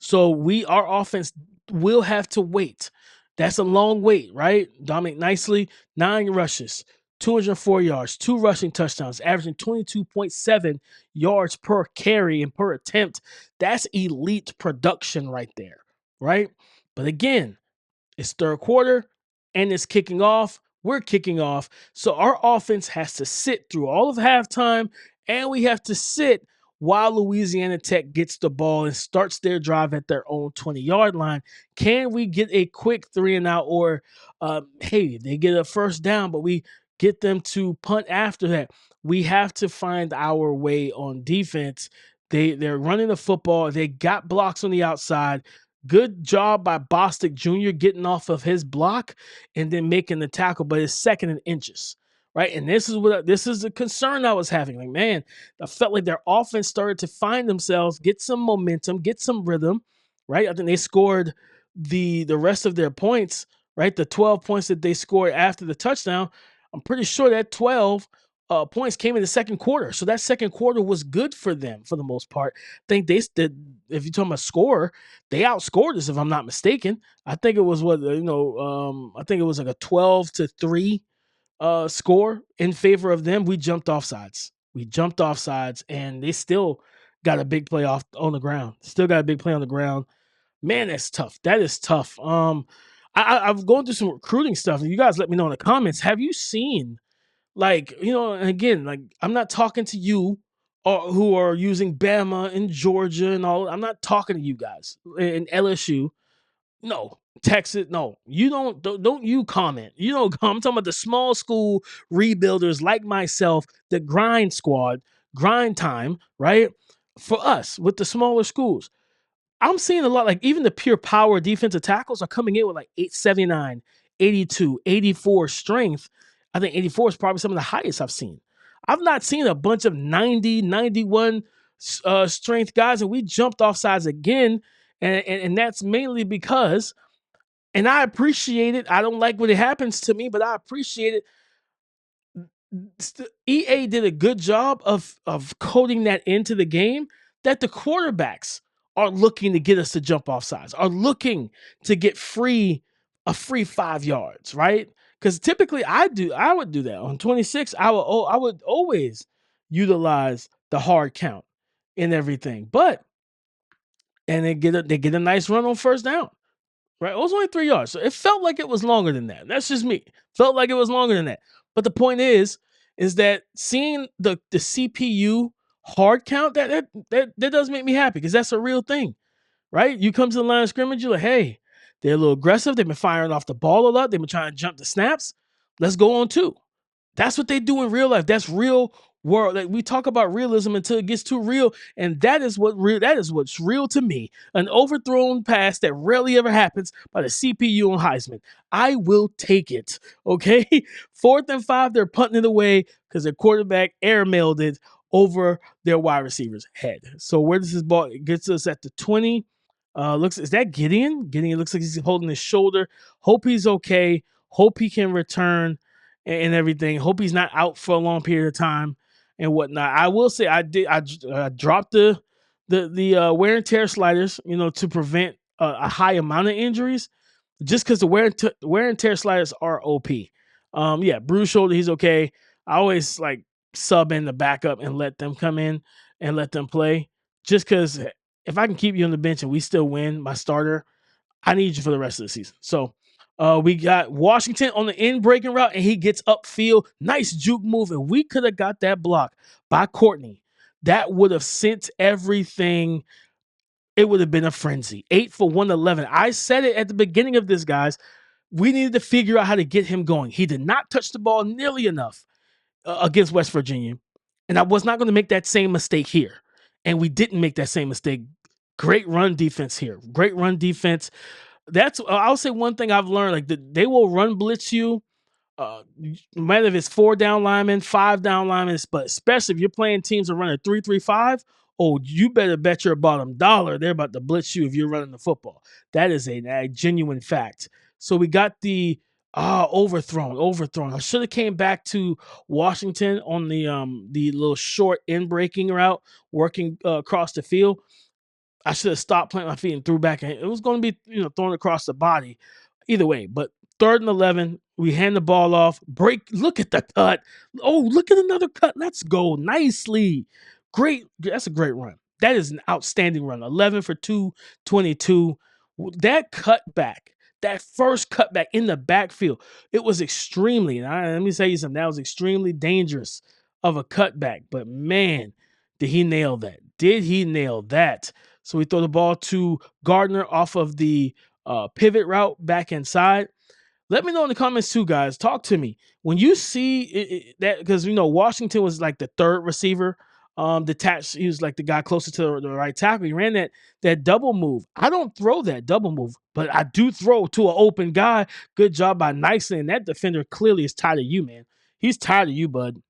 So our offense will have to wait. That's a long wait, right? Dominic Nicely, 9 rushes, 204 yards, 2 rushing touchdowns, averaging 22.7 yards per carry and per attempt. That's elite production right there, right? But again, it's third quarter and it's kicking off. We're kicking off. So our offense has to sit through all of halftime, and we have to sit while Louisiana Tech gets the ball and starts their drive at their own 20-yard line? Can we get a quick 3-and-out, or hey, they get a first down, but we get them to punt after that? We have to find our way on defense. They're running the football. They got blocks on the outside. Good job by Bostic Jr. getting off of his block and then making the tackle, but it's second and inches, right? And this is the concern I was having. Like, man, I felt like their offense started to find themselves, get some momentum, get some rhythm, right? I think they scored the rest of their points, right? The 12 points that they scored after the touchdown. I'm pretty sure that 12 points came in the second quarter. So that second quarter was good for them for the most part. I think they did, if you're talking about score, they outscored us, if I'm not mistaken. I think it was I think it was like a 12-3 score in favor of them. We jumped offsides. And they still got a big play off on the ground. Still got a big play on the ground. Man, that's tough. That is tough. I've gone through some recruiting stuff, and you guys let me know in the comments. Have you seen, like, and again, like, I'm not talking to you or who are using Bama and Georgia and all. I'm not talking to you guys in LSU. No, Texas. No, you don't you comment. You don't come. I'm talking about the small school rebuilders like myself, the grind squad, grind time, right? For us with the smaller schools. I'm seeing a lot, like, even the pure power defensive tackles are coming in with like 879, 82, 84 strength. I think 84 is probably some of the highest I've seen. I've not seen a bunch of 90, 91 strength guys, and we jumped off sides again. And that's mainly because, and I appreciate it. I don't like when it happens to me, but I appreciate it. EA did a good job of coding that into the game, that the quarterbacks are looking to get us to jump off sides, are looking to get a free 5 yards, right? Because typically I would do that on 26. I would always utilize the hard count and everything, and they get a nice run on first down. Right, it was only 3 yards, so it felt like it was longer than that. That's just me. Felt like it was longer than that. But the point is that seeing the CPU hard count, that does make me happy, because that's a real thing, right? You come to the line of scrimmage, you're like, hey, they're a little aggressive. They've been firing off the ball a lot. They've been trying to jump the snaps. Let's go on 2. That's what they do in real life. That's real world. Like, we talk about realism until it gets too real, and that is what's real to me. An overthrown pass that rarely ever happens by the CPU on Heisman. I will take it. Okay, 4th and 5, they're punting it away because their quarterback airmailed it over their wide receiver's head. So where does this ball? It gets us at the 20. Is that Gideon? Gideon looks like he's holding his shoulder. Hope he's okay. Hope he can return and everything. Hope he's not out for a long period of time and whatnot. I will say I dropped the wear and tear sliders, to prevent a high amount of injuries, just because the wear and tear sliders are OP. Yeah, bruised shoulder, he's okay. I always like sub in the backup and let them come in and let them play, just because if I can keep you on the bench and we still win, my starter, I need you for the rest of the season. So we got Washington on the in breaking route, and he gets upfield. Nice juke move, and we could have got that block by Courtney. That would have sent everything. It would have been a frenzy. 8 for 111. I said it at the beginning of this, guys. We needed to figure out how to get him going. He did not touch the ball nearly enough against West Virginia, and I was not going to make that same mistake here. And we didn't make that same mistake. Great run defense here. Great run defense. I'll say one thing I've learned, like, they will run blitz you, no matter if it's 4 down linemen, 5 down linemen, but especially if you're playing teams that run a 3-3-5, oh, you better bet your bottom dollar they're about to blitz you if you're running the football. That is a genuine fact. So we got the overthrown. I should have came back to Washington on the little short in breaking route, working across the field. I should have stopped planting my feet and threw back. It was going to be, thrown across the body. Either way, but 3rd and 11, we hand the ball off. Break. Look at the cut. Oh, look at another cut. Let's go. Nicely. Great. That's a great run. That is an outstanding run. 11 for 222. That cutback, that first cutback in the backfield, it was extremely, let me tell you something, that was extremely dangerous of a cutback. But man, did he nail that? did he nail that? So we throw the ball to Gardner off of the pivot route back inside. Let me know in the comments too, guys. Talk to me when you see that, because Washington was like the third receiver detached. He was like the guy closer to the right tackle. He ran that double move. I don't throw that double move, but I do throw to an open guy. Good job by Nicely, and that defender clearly is tired of you, man. He's tired of you, bud.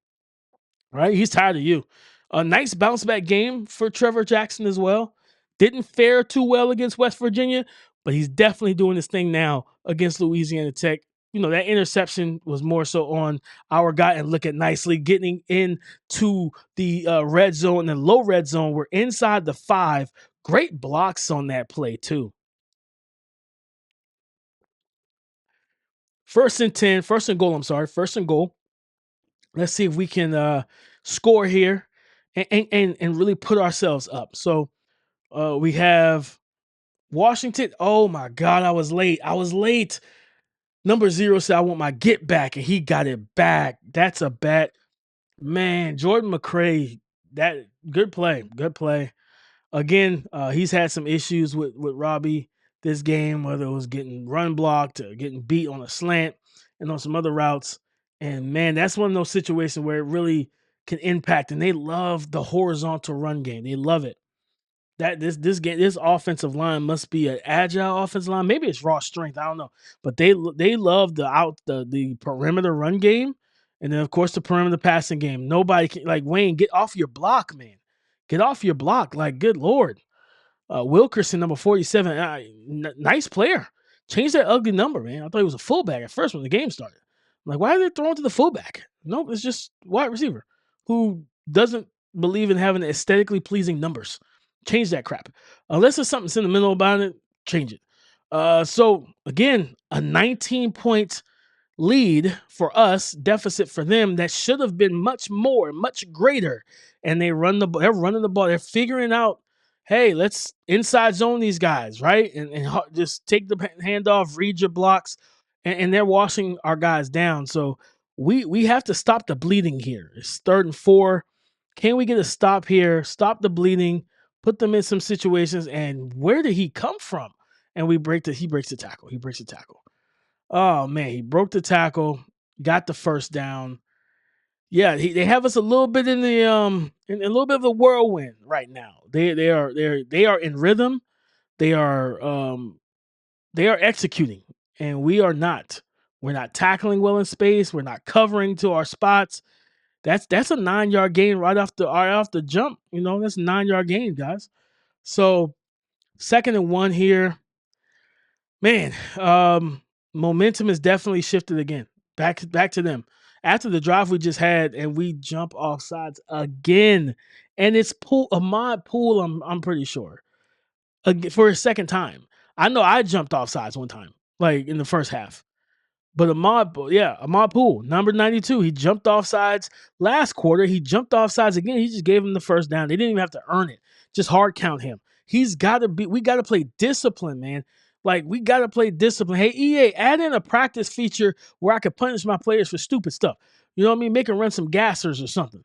Right? He's tired of you. A nice bounce back game for Trevor Jackson as well. Didn't fare too well against West Virginia, but he's definitely doing this thing now against Louisiana Tech. That interception was more so on our guy, and look at Nicely getting into the red zone and low red zone. We're inside the 5. Great blocks on that play too. First and goal. First and goal. Let's see if we can score here and really put ourselves up. So we have Washington. Oh my God, I was late. Number 0 said, I want my get back, and he got it back. That's a bet. Man, Jordan McCray, that good play. Again, he's had some issues with Robbie this game, whether it was getting run blocked or getting beat on a slant and on some other routes. And man, that's one of those situations where it really can impact. And they love the horizontal run game. They love it. That this offensive line must be an agile offensive line. Maybe it's raw strength. I don't know, but they love the perimeter run game, and then of course the perimeter passing game. Nobody can, like, Wayne, get off your block, man. Get off your block. Like, good Lord. Wilkerson, number 47. Nice player. Change that ugly number, man. I thought he was a fullback at first when the game started. I'm like, why are they throwing to the fullback? Nope, it's just wide receiver who doesn't believe in having aesthetically pleasing numbers. Change that crap. Unless there's something sentimental about it, change it. So, again, a 19-point lead for us, deficit for them that should have been much more, much greater. And they're running the ball. They're figuring out, hey, let's inside zone these guys, right? And just take the handoff, read your blocks, and they're washing our guys down. So we have to stop the bleeding here. It's 3rd and 4. Can we get a stop here? Stop the bleeding, put them in some situations. And where did he come from? And he breaks the tackle. Oh man, he broke the tackle, got the first down. Yeah, they have us a little bit in the in a little bit of a whirlwind right now. They are in rhythm. They are executing, and we are not. We're not tackling well in space. We're not covering to our spots. That's a 9-yard gain right off the jump. That's a 9-yard gain, guys. So 2nd and 1 here. Man, momentum is definitely shifted again. Back to them. After the drive we just had, and we jump off sides again. And it's Ahmad Poole, I'm pretty sure. For a second time. I know I jumped off sides one time, like in the first half. But Ahmad Poole, number 92, he jumped off sides last quarter. He jumped off sides again. He just gave him the first down. They didn't even have to earn it. Just hard count him. We got to play discipline, man. Like, we got to play discipline. Hey, EA, add in a practice feature where I could punish my players for stupid stuff. You know what I mean? Make them run some gassers or something.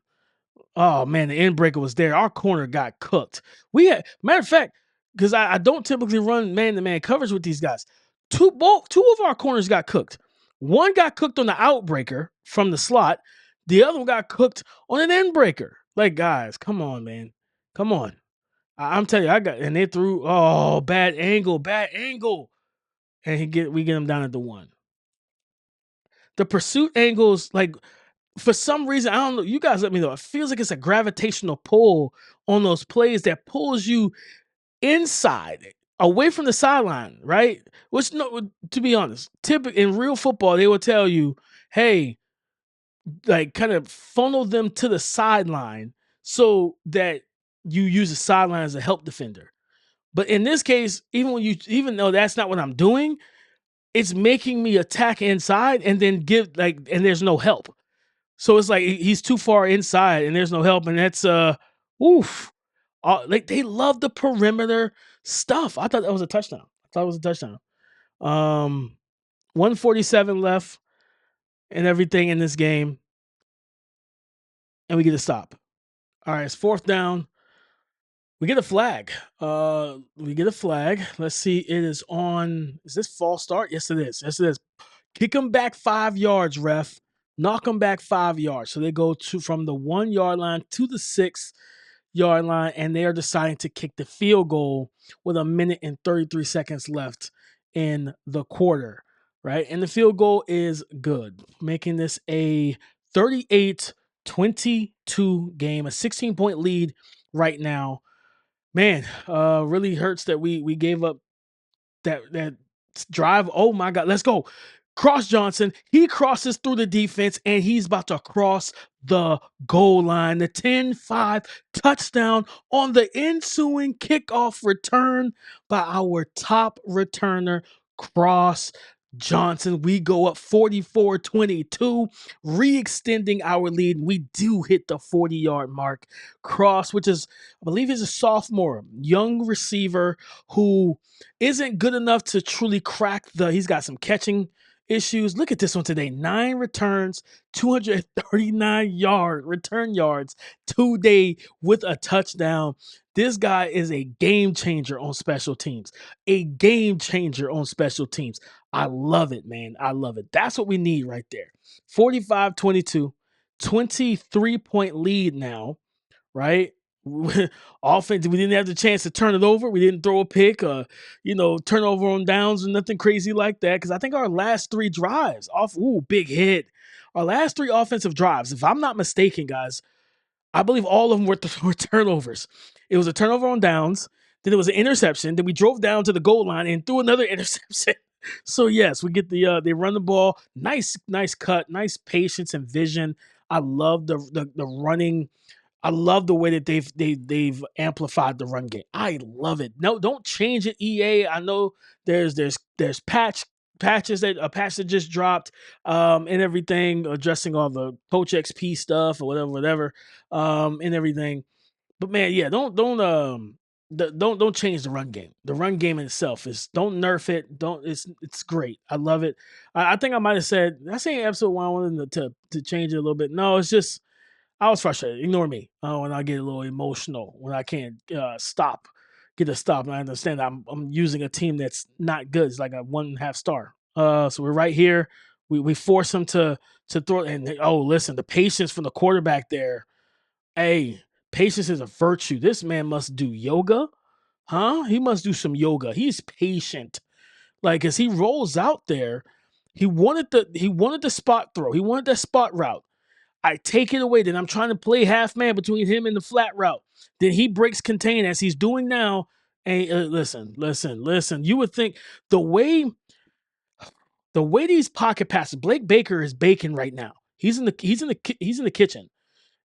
Oh, man, the end breaker was there. Our corner got cooked. Matter of fact, because I don't typically run man-to-man coverage with these guys. Two of our corners got cooked. One got cooked on the outbreaker from the slot. The other one got cooked on an end breaker. Like, guys, come on, man. Come on. I'm telling you, and they threw, bad angle. And we get him down at the 1. The pursuit angles, like, for some reason, I don't know. You guys let me know. It feels like it's a gravitational pull on those plays that pulls you inside, away from the sideline, right? Which, no, to be honest, typically in real football, they will tell you, hey, like, kind of funnel them to the sideline so that you use the sideline as a help defender. But in this case, even though that's not what I'm doing, it's making me attack inside and then and there's no help. So it's like he's too far inside and there's no help, and that's oof. Like, they love the perimeter stuff. I thought that was a touchdown. 147 left and everything in this game, and we get a stop. All right, it's 4th down. We get a flag. We get a flag. Let's see. It is on. Is this false start? Yes, it is. Yes, it is. Kick them back 5 yards, ref. Knock them back 5 yards. So they go to from the 1 yard line to the 6 yard line, and they are deciding to kick the field goal with a minute and 33 seconds left in the quarter. Right. And the field goal is good, making this a 38-22 game, a 16-point lead right now. Man, really hurts that we gave up that drive. Oh my God, let's go. Cross Johnson, he crosses through the defense and he's about to cross the goal line. The 10-5 touchdown on the ensuing kickoff return by our top returner, Cross Johnson. We go up 44-22, re-extending our lead. We do hit the 40-yard mark. Cross, which is, I believe he's a sophomore, young receiver who isn't good enough to truly crack he's got some catching issues. Look at this one today. 9 returns, 239 return yards today with a touchdown. This guy is a game changer on special teams. A game changer on special teams. I love it, man. I love it. That's what we need right there. 45-22, 23-point lead now, right? Offense, we didn't have the chance to turn it over. We didn't throw a pick, turnover on downs or nothing crazy like that. Because I think our last 3 drives big hit. Our last 3 offensive drives, if I'm not mistaken, guys, I believe all of them were turnovers. It was a turnover on downs, then it was an interception, then we drove down to the goal line and threw another interception. So yes, we get they run the ball, nice cut, nice patience and vision. I love the running. I love the way that they've amplified the run game. I love it. No, don't change it, EA. I know there's patches that a patch that just dropped, and everything, addressing all the Coach XP stuff or whatever, and everything. But man, yeah, don't change the run game. The run game in itself don't nerf it. It's great. I love it. I think I might have said that's saying episode 1 I wanted to change it a little bit. No, it's just I was frustrated. Ignore me when I get a little emotional, when I can't get a stop. And I understand I'm using a team that's not good. It's like a 1.5 star. So we're right here. We force them to throw. And listen, the patience from the quarterback there. Hey, patience is a virtue. This man must do yoga, huh? He must do some yoga. He's patient. Like as he rolls out there, he wanted the spot throw. He wanted that spot route. I take it away. Then I'm trying to play half man between him and the flat route. Then he breaks contain as he's doing now. And listen. You would think the way these pocket passes, Blake Baker is baking right now. He's in the kitchen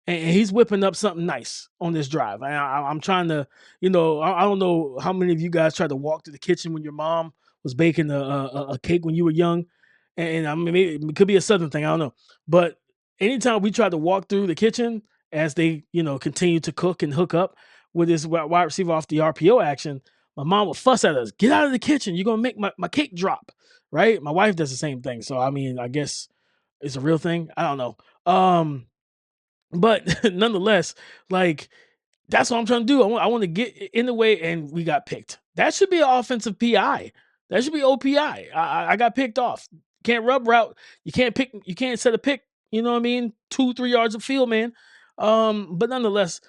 and he's whipping up something nice on this drive. I'm trying to, I don't know how many of you guys tried to walk to the kitchen when your mom was baking a cake when you were young, and I mean, maybe it could be a Southern thing. I don't know, but anytime we tried to walk through the kitchen as they, continue to cook and hook up with this wide receiver off the RPO action, my mom would fuss at us. Get out of the kitchen. You're going to make my cake drop, right? My wife does the same thing. So, I mean, I guess it's a real thing. I don't know. But nonetheless, like that's what I'm trying to do. I want to get in the way, and we got picked. That should be an offensive PI. That should be OPI. I got picked off. Can't rub route. You can't pick. You can't set a pick. You know what I mean? 2-3 yards of field, man. But nonetheless,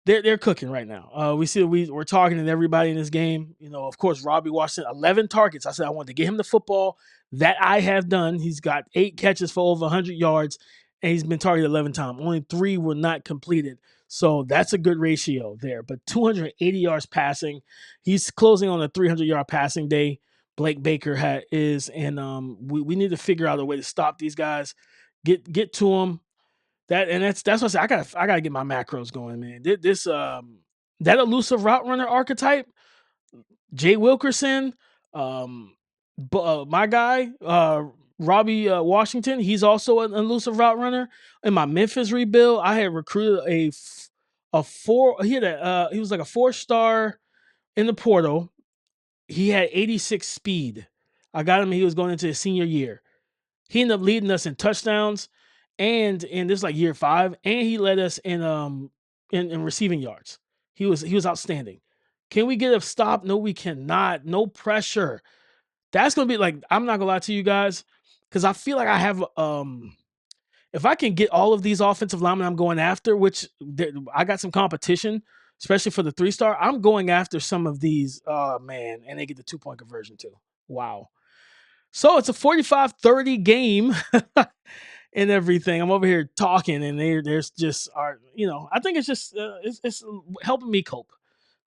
they're cooking right now. We're targeting everybody in this game. Of course, Robbie Washington, 11 targets. I said I wanted to get him the football. That I have done. He's got 8 catches for over 100 yards, and he's been targeted 11 times. Only 3 were not completed. So that's a good ratio there. But 280 yards passing. He's closing on a 300-yard passing day. Blake Baker is, and we need to figure out a way to stop these guys, get to them. That's what I said. I gotta get my macros going, man. This that elusive route runner archetype, Jay Wilkerson, my guy, Robbie Washington, he's also an elusive route runner. In my Memphis rebuild, I had recruited he was like a 4-star in the portal. He had 86 speed. I got him. He was going into his senior year. He ended up leading us in touchdowns, and in this like year 5, and he led us in receiving yards. He was outstanding. Can we get a stop? No, we cannot. No pressure. That's gonna be like, I'm not gonna lie to you guys, because I feel like I have if I can get all of these offensive linemen I'm going after, which I got some competition, especially for the 3-star, I'm going after some of these. Oh man, and they get the 2-point conversion too. Wow. So it's a 45-30 game and everything. I'm over here talking, and there's just I think it's just it's helping me cope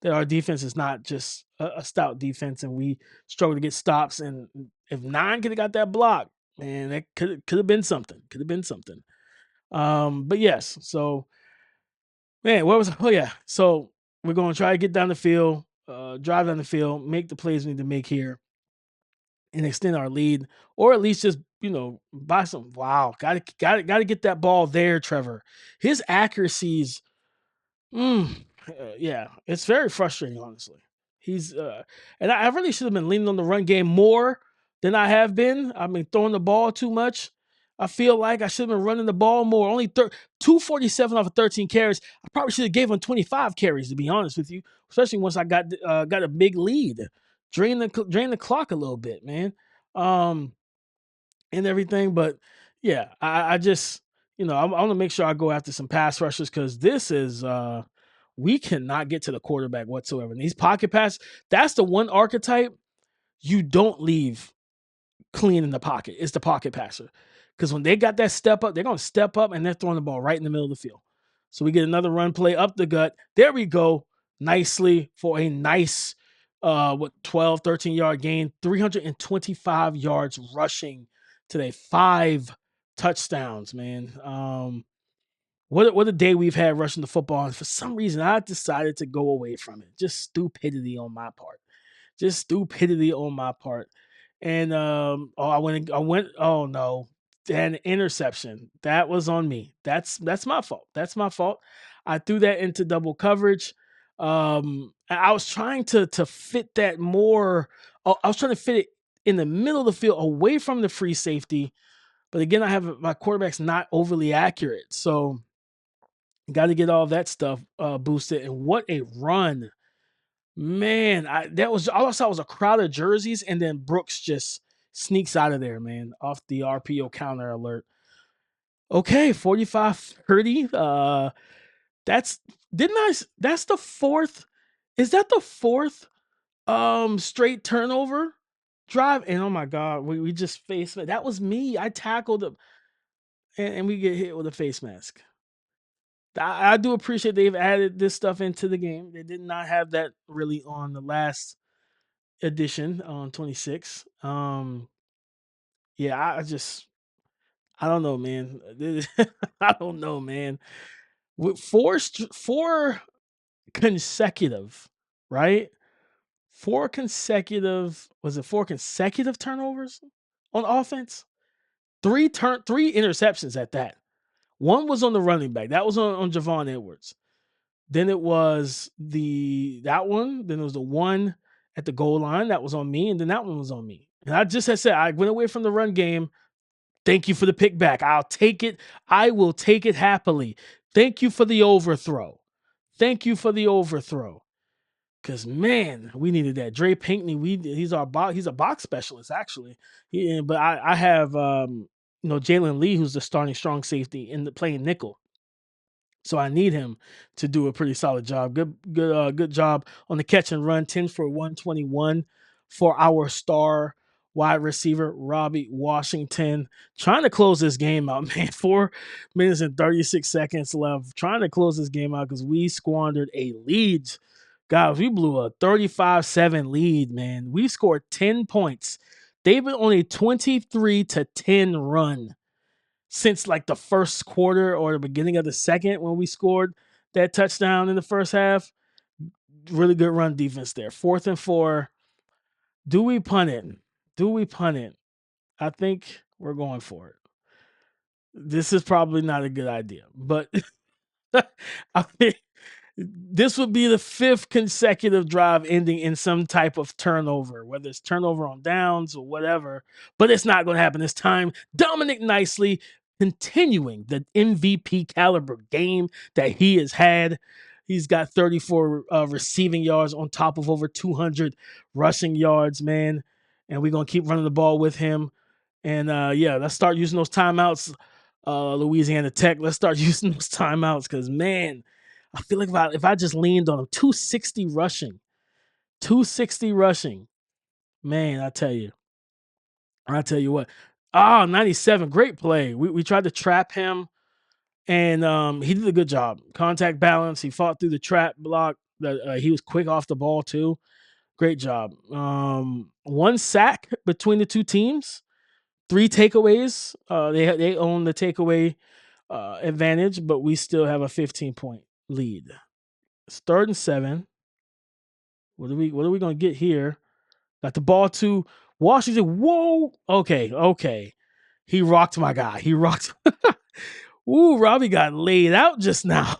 that our defense is not just a stout defense, and we struggle to get stops. And if 9 could have got that block, man, that could have been something. Could have been something. But yes, so man, what was? Oh yeah, so we're going to try to get down the field, drive down the field, make the plays we need to make here, and extend our lead, or at least just buy some. Wow, got to get that ball there, Trevor. His accuracies, yeah, it's very frustrating, honestly. He's and I really should have been leaning on the run game more than I have been. I've been throwing the ball too much. I feel like I should have been running the ball more. Only 247 off of 13 carries. I probably should have gave him 25 carries, to be honest with you, especially once I got a big lead. Drain the clock a little bit, man. And everything. But yeah, I just I want to make sure I go after some pass rushers, because this is we cannot get to the quarterback whatsoever. And these pocket pass, that's the one archetype you don't leave clean in the pocket. It's the pocket passer. Because when they got that step up, they're going to step up and they're throwing the ball right in the middle of the field. So we get another run play up the gut. There we go. Nicely for a nice 12, 13-yard gain, 325 yards rushing today. 5 touchdowns, man. What a day we've had rushing the football. And for some reason, I decided to go away from it. Just stupidity on my part. And oh no, an interception. That was on me. That's my fault. I threw that into double coverage. I was trying to fit that more. I was trying to fit it in the middle of the field, away from the free safety. But again, my quarterback's not overly accurate, so got to get all that stuff boosted. And what a run! Man, I all I saw was a crowd of jerseys, and then Brooks just sneaks out of there, man, off the RPO counter alert. Okay, 45-30. That's that's the fourth. Is that the fourth straight turnover drive? And oh my god, we just faced it. That was me. I tackled him, and we get hit with a face mask. I do appreciate they've added this stuff into the game. They did not have that really on the last edition on 26. Yeah, I don't know, man. I don't know, man. With four consecutive, right? Was it 4 consecutive turnovers on offense? 3 interceptions at that. One was on the running back. That was on Javon Edwards. Then it was that one. Then it was the one at the goal line that was on me, and then that one was on me. And I just had said I went away from the run game. Thank you for the pick back. I'll take it. I will take it happily. Thank you for the overthrow. Because man, we needed that. Dre Pinkney, he's a box specialist actually. But I have Jalen Lee, who's the starting strong safety in the playing nickel. So I need him to do a pretty solid job. Good job on the catch and run. 10 for 121 for our star wide receiver, Robbie Washington. Trying to close this game out, man. 4 minutes and 36 seconds left. Trying to close this game out because we squandered a lead. Guys, we blew a 35-7 lead, man. We scored 10 points. They've been on a 23-10 run since like the first quarter or the beginning of the second when we scored that touchdown in the first half. Really good run defense there. 4th and 4. Do we punt it? I think we're going for it. This is probably not a good idea, but I think this would be the 5th consecutive drive ending in some type of turnover, whether it's turnover on downs or whatever, but it's not going to happen this time. Dominic Nicely continuing the MVP caliber game that he has had. He's got 34 receiving yards on top of over 200 rushing yards, man. And we're going to keep running the ball with him. And let's start using those timeouts, Louisiana Tech. Let's start using those timeouts because, man, I feel like if I just leaned on him, 260 rushing, man, I tell you what. 97, great play. We tried to trap him, and he did a good job. Contact balance. He fought through the trap block. He was quick off the ball too. Great job. 1 sack between the two teams. 3 takeaways. They own the takeaway advantage, but we still have a 15-point lead. It's 3rd and 7. What are we gonna get here? Got the ball to Washington. Whoa. Okay. He rocked my guy. He rocked. Ooh, Robbie got laid out just now.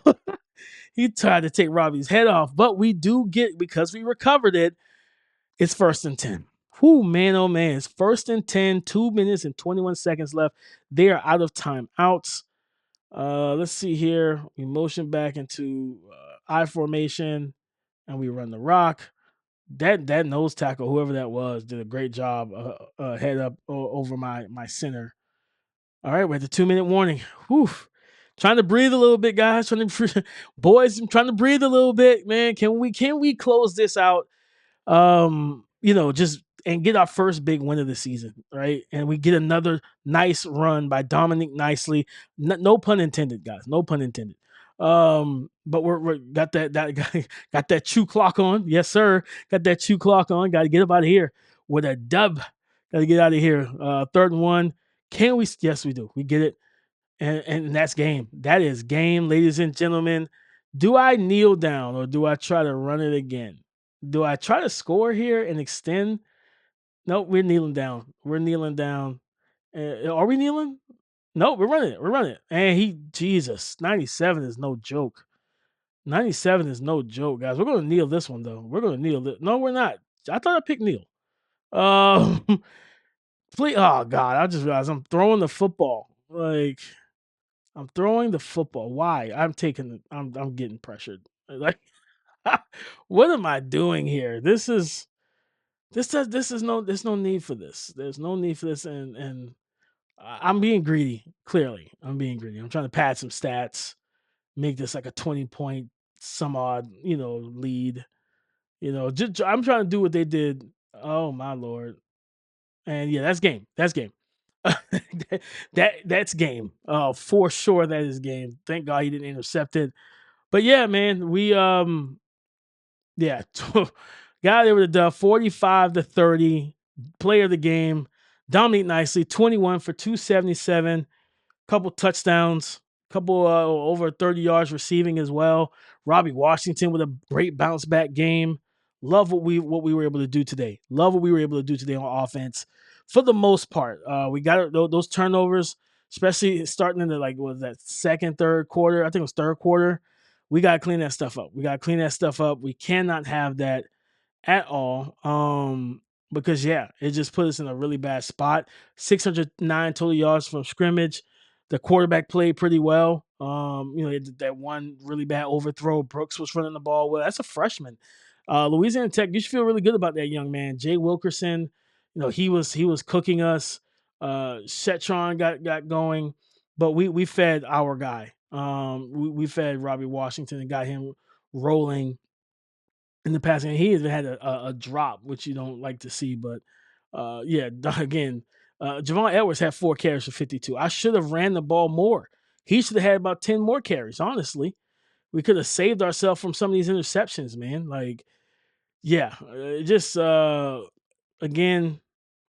He tried to take Robbie's head off, but we do get, because we recovered it, it's 1st and 10. Whoo, man, oh man. It's 1st and 10, 2 minutes and 21 seconds left. They are out of timeouts. Let's see here. We motion back into I formation, and we run the rock. That nose tackle, whoever that was, did a great job head up over my center. All right, we're at the 2-minute warning. Whew. Trying to breathe a little bit, guys. Boys, I'm trying to breathe a little bit, man. Can we close this out? Just and get our first big win of the season, right? And we get another nice run by Dominic Nicely. No pun intended, guys. No pun intended. But we're got that chew clock on. Yes, sir. Got that chew clock on. Got to get up out of here with a dub. Got to get out of here. 3rd and 1. Can we? Yes, we do. We get it. And that's game. That is game, ladies and gentlemen. Do I kneel down or do I try to run it again? Do I try to score here and extend? Nope, we're kneeling down. We're kneeling down. Are we kneeling? Nope, we're running it. We're running it. And Jesus, 97 is no joke. 97 is no joke, guys. We're going to kneel this one, though. We're going to kneel this. No, we're not. I thought I picked kneel. Please. Oh, God. I just realized I'm throwing the football. I'm throwing the football. Why? I'm getting pressured. Like, what am I doing here? There's no need for this. There's no need for this, and I'm being greedy. Clearly, I'm being greedy. I'm trying to pad some stats, make this like a 20-point some odd, lead. I'm trying to do what they did. Oh my Lord. And yeah, that's game. That's game. That's game. For sure that is game. Thank God he didn't intercept it. But yeah, man, we yeah, got there with a dub, 45-30. Player of the game, Dominic Nicely, 21 for 277, couple touchdowns, couple over 30 yards receiving as well. Robbie Washington with a great bounce back game. Love what we were able to do today. Love what we were able to do today on offense. For the most part, we got those turnovers, especially starting in the was that 2nd, 3rd quarter. I think it was 3rd quarter. We got to clean that stuff up. We cannot have that at all. Because it just put us in a really bad spot. 609 total yards from scrimmage. The quarterback played pretty well. That one really bad overthrow. Brooks was running the ball well. That's a freshman. Louisiana Tech, you should feel really good about that young man. Jay Wilkerson, he was cooking us. Shetron got going, but we fed our guy. We fed Robbie Washington and got him rolling in the passing. He even had a drop, which you don't like to see, but again, Javon Edwards had 4 carries for 52. I should have ran the ball more. He should have had about 10 more carries, honestly. We could have saved ourselves from some of these interceptions, man. Again,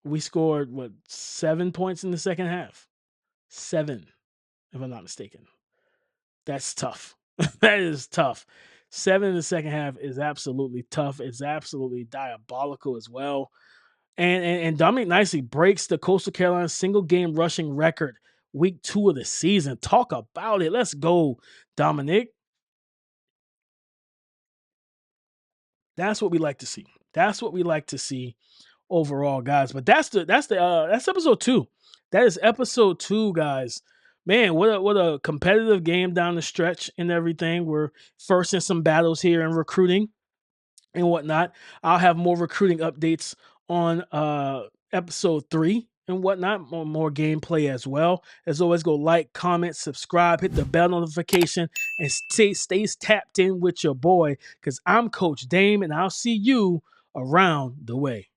we scored 7 points in the second half. 7, if I'm not mistaken. That's tough. That is tough. 7 in the second half is absolutely tough. It's absolutely diabolical as well. And Dominic Nicely breaks the Coastal Carolina single game rushing record, week 2 of the season. Talk about it. Let's go, Dominic. That's what we like to see. That's what we like to see overall, guys. But that's episode 2. That is episode 2, guys. Man, what a competitive game down the stretch and everything. We're first in some battles here in recruiting and whatnot. I'll have more recruiting updates on episode 3 and whatnot, more gameplay as well. As always, go like, comment, subscribe, hit the bell notification, and stays tapped in with your boy, because I'm Coach Dame, and I'll see you around the way.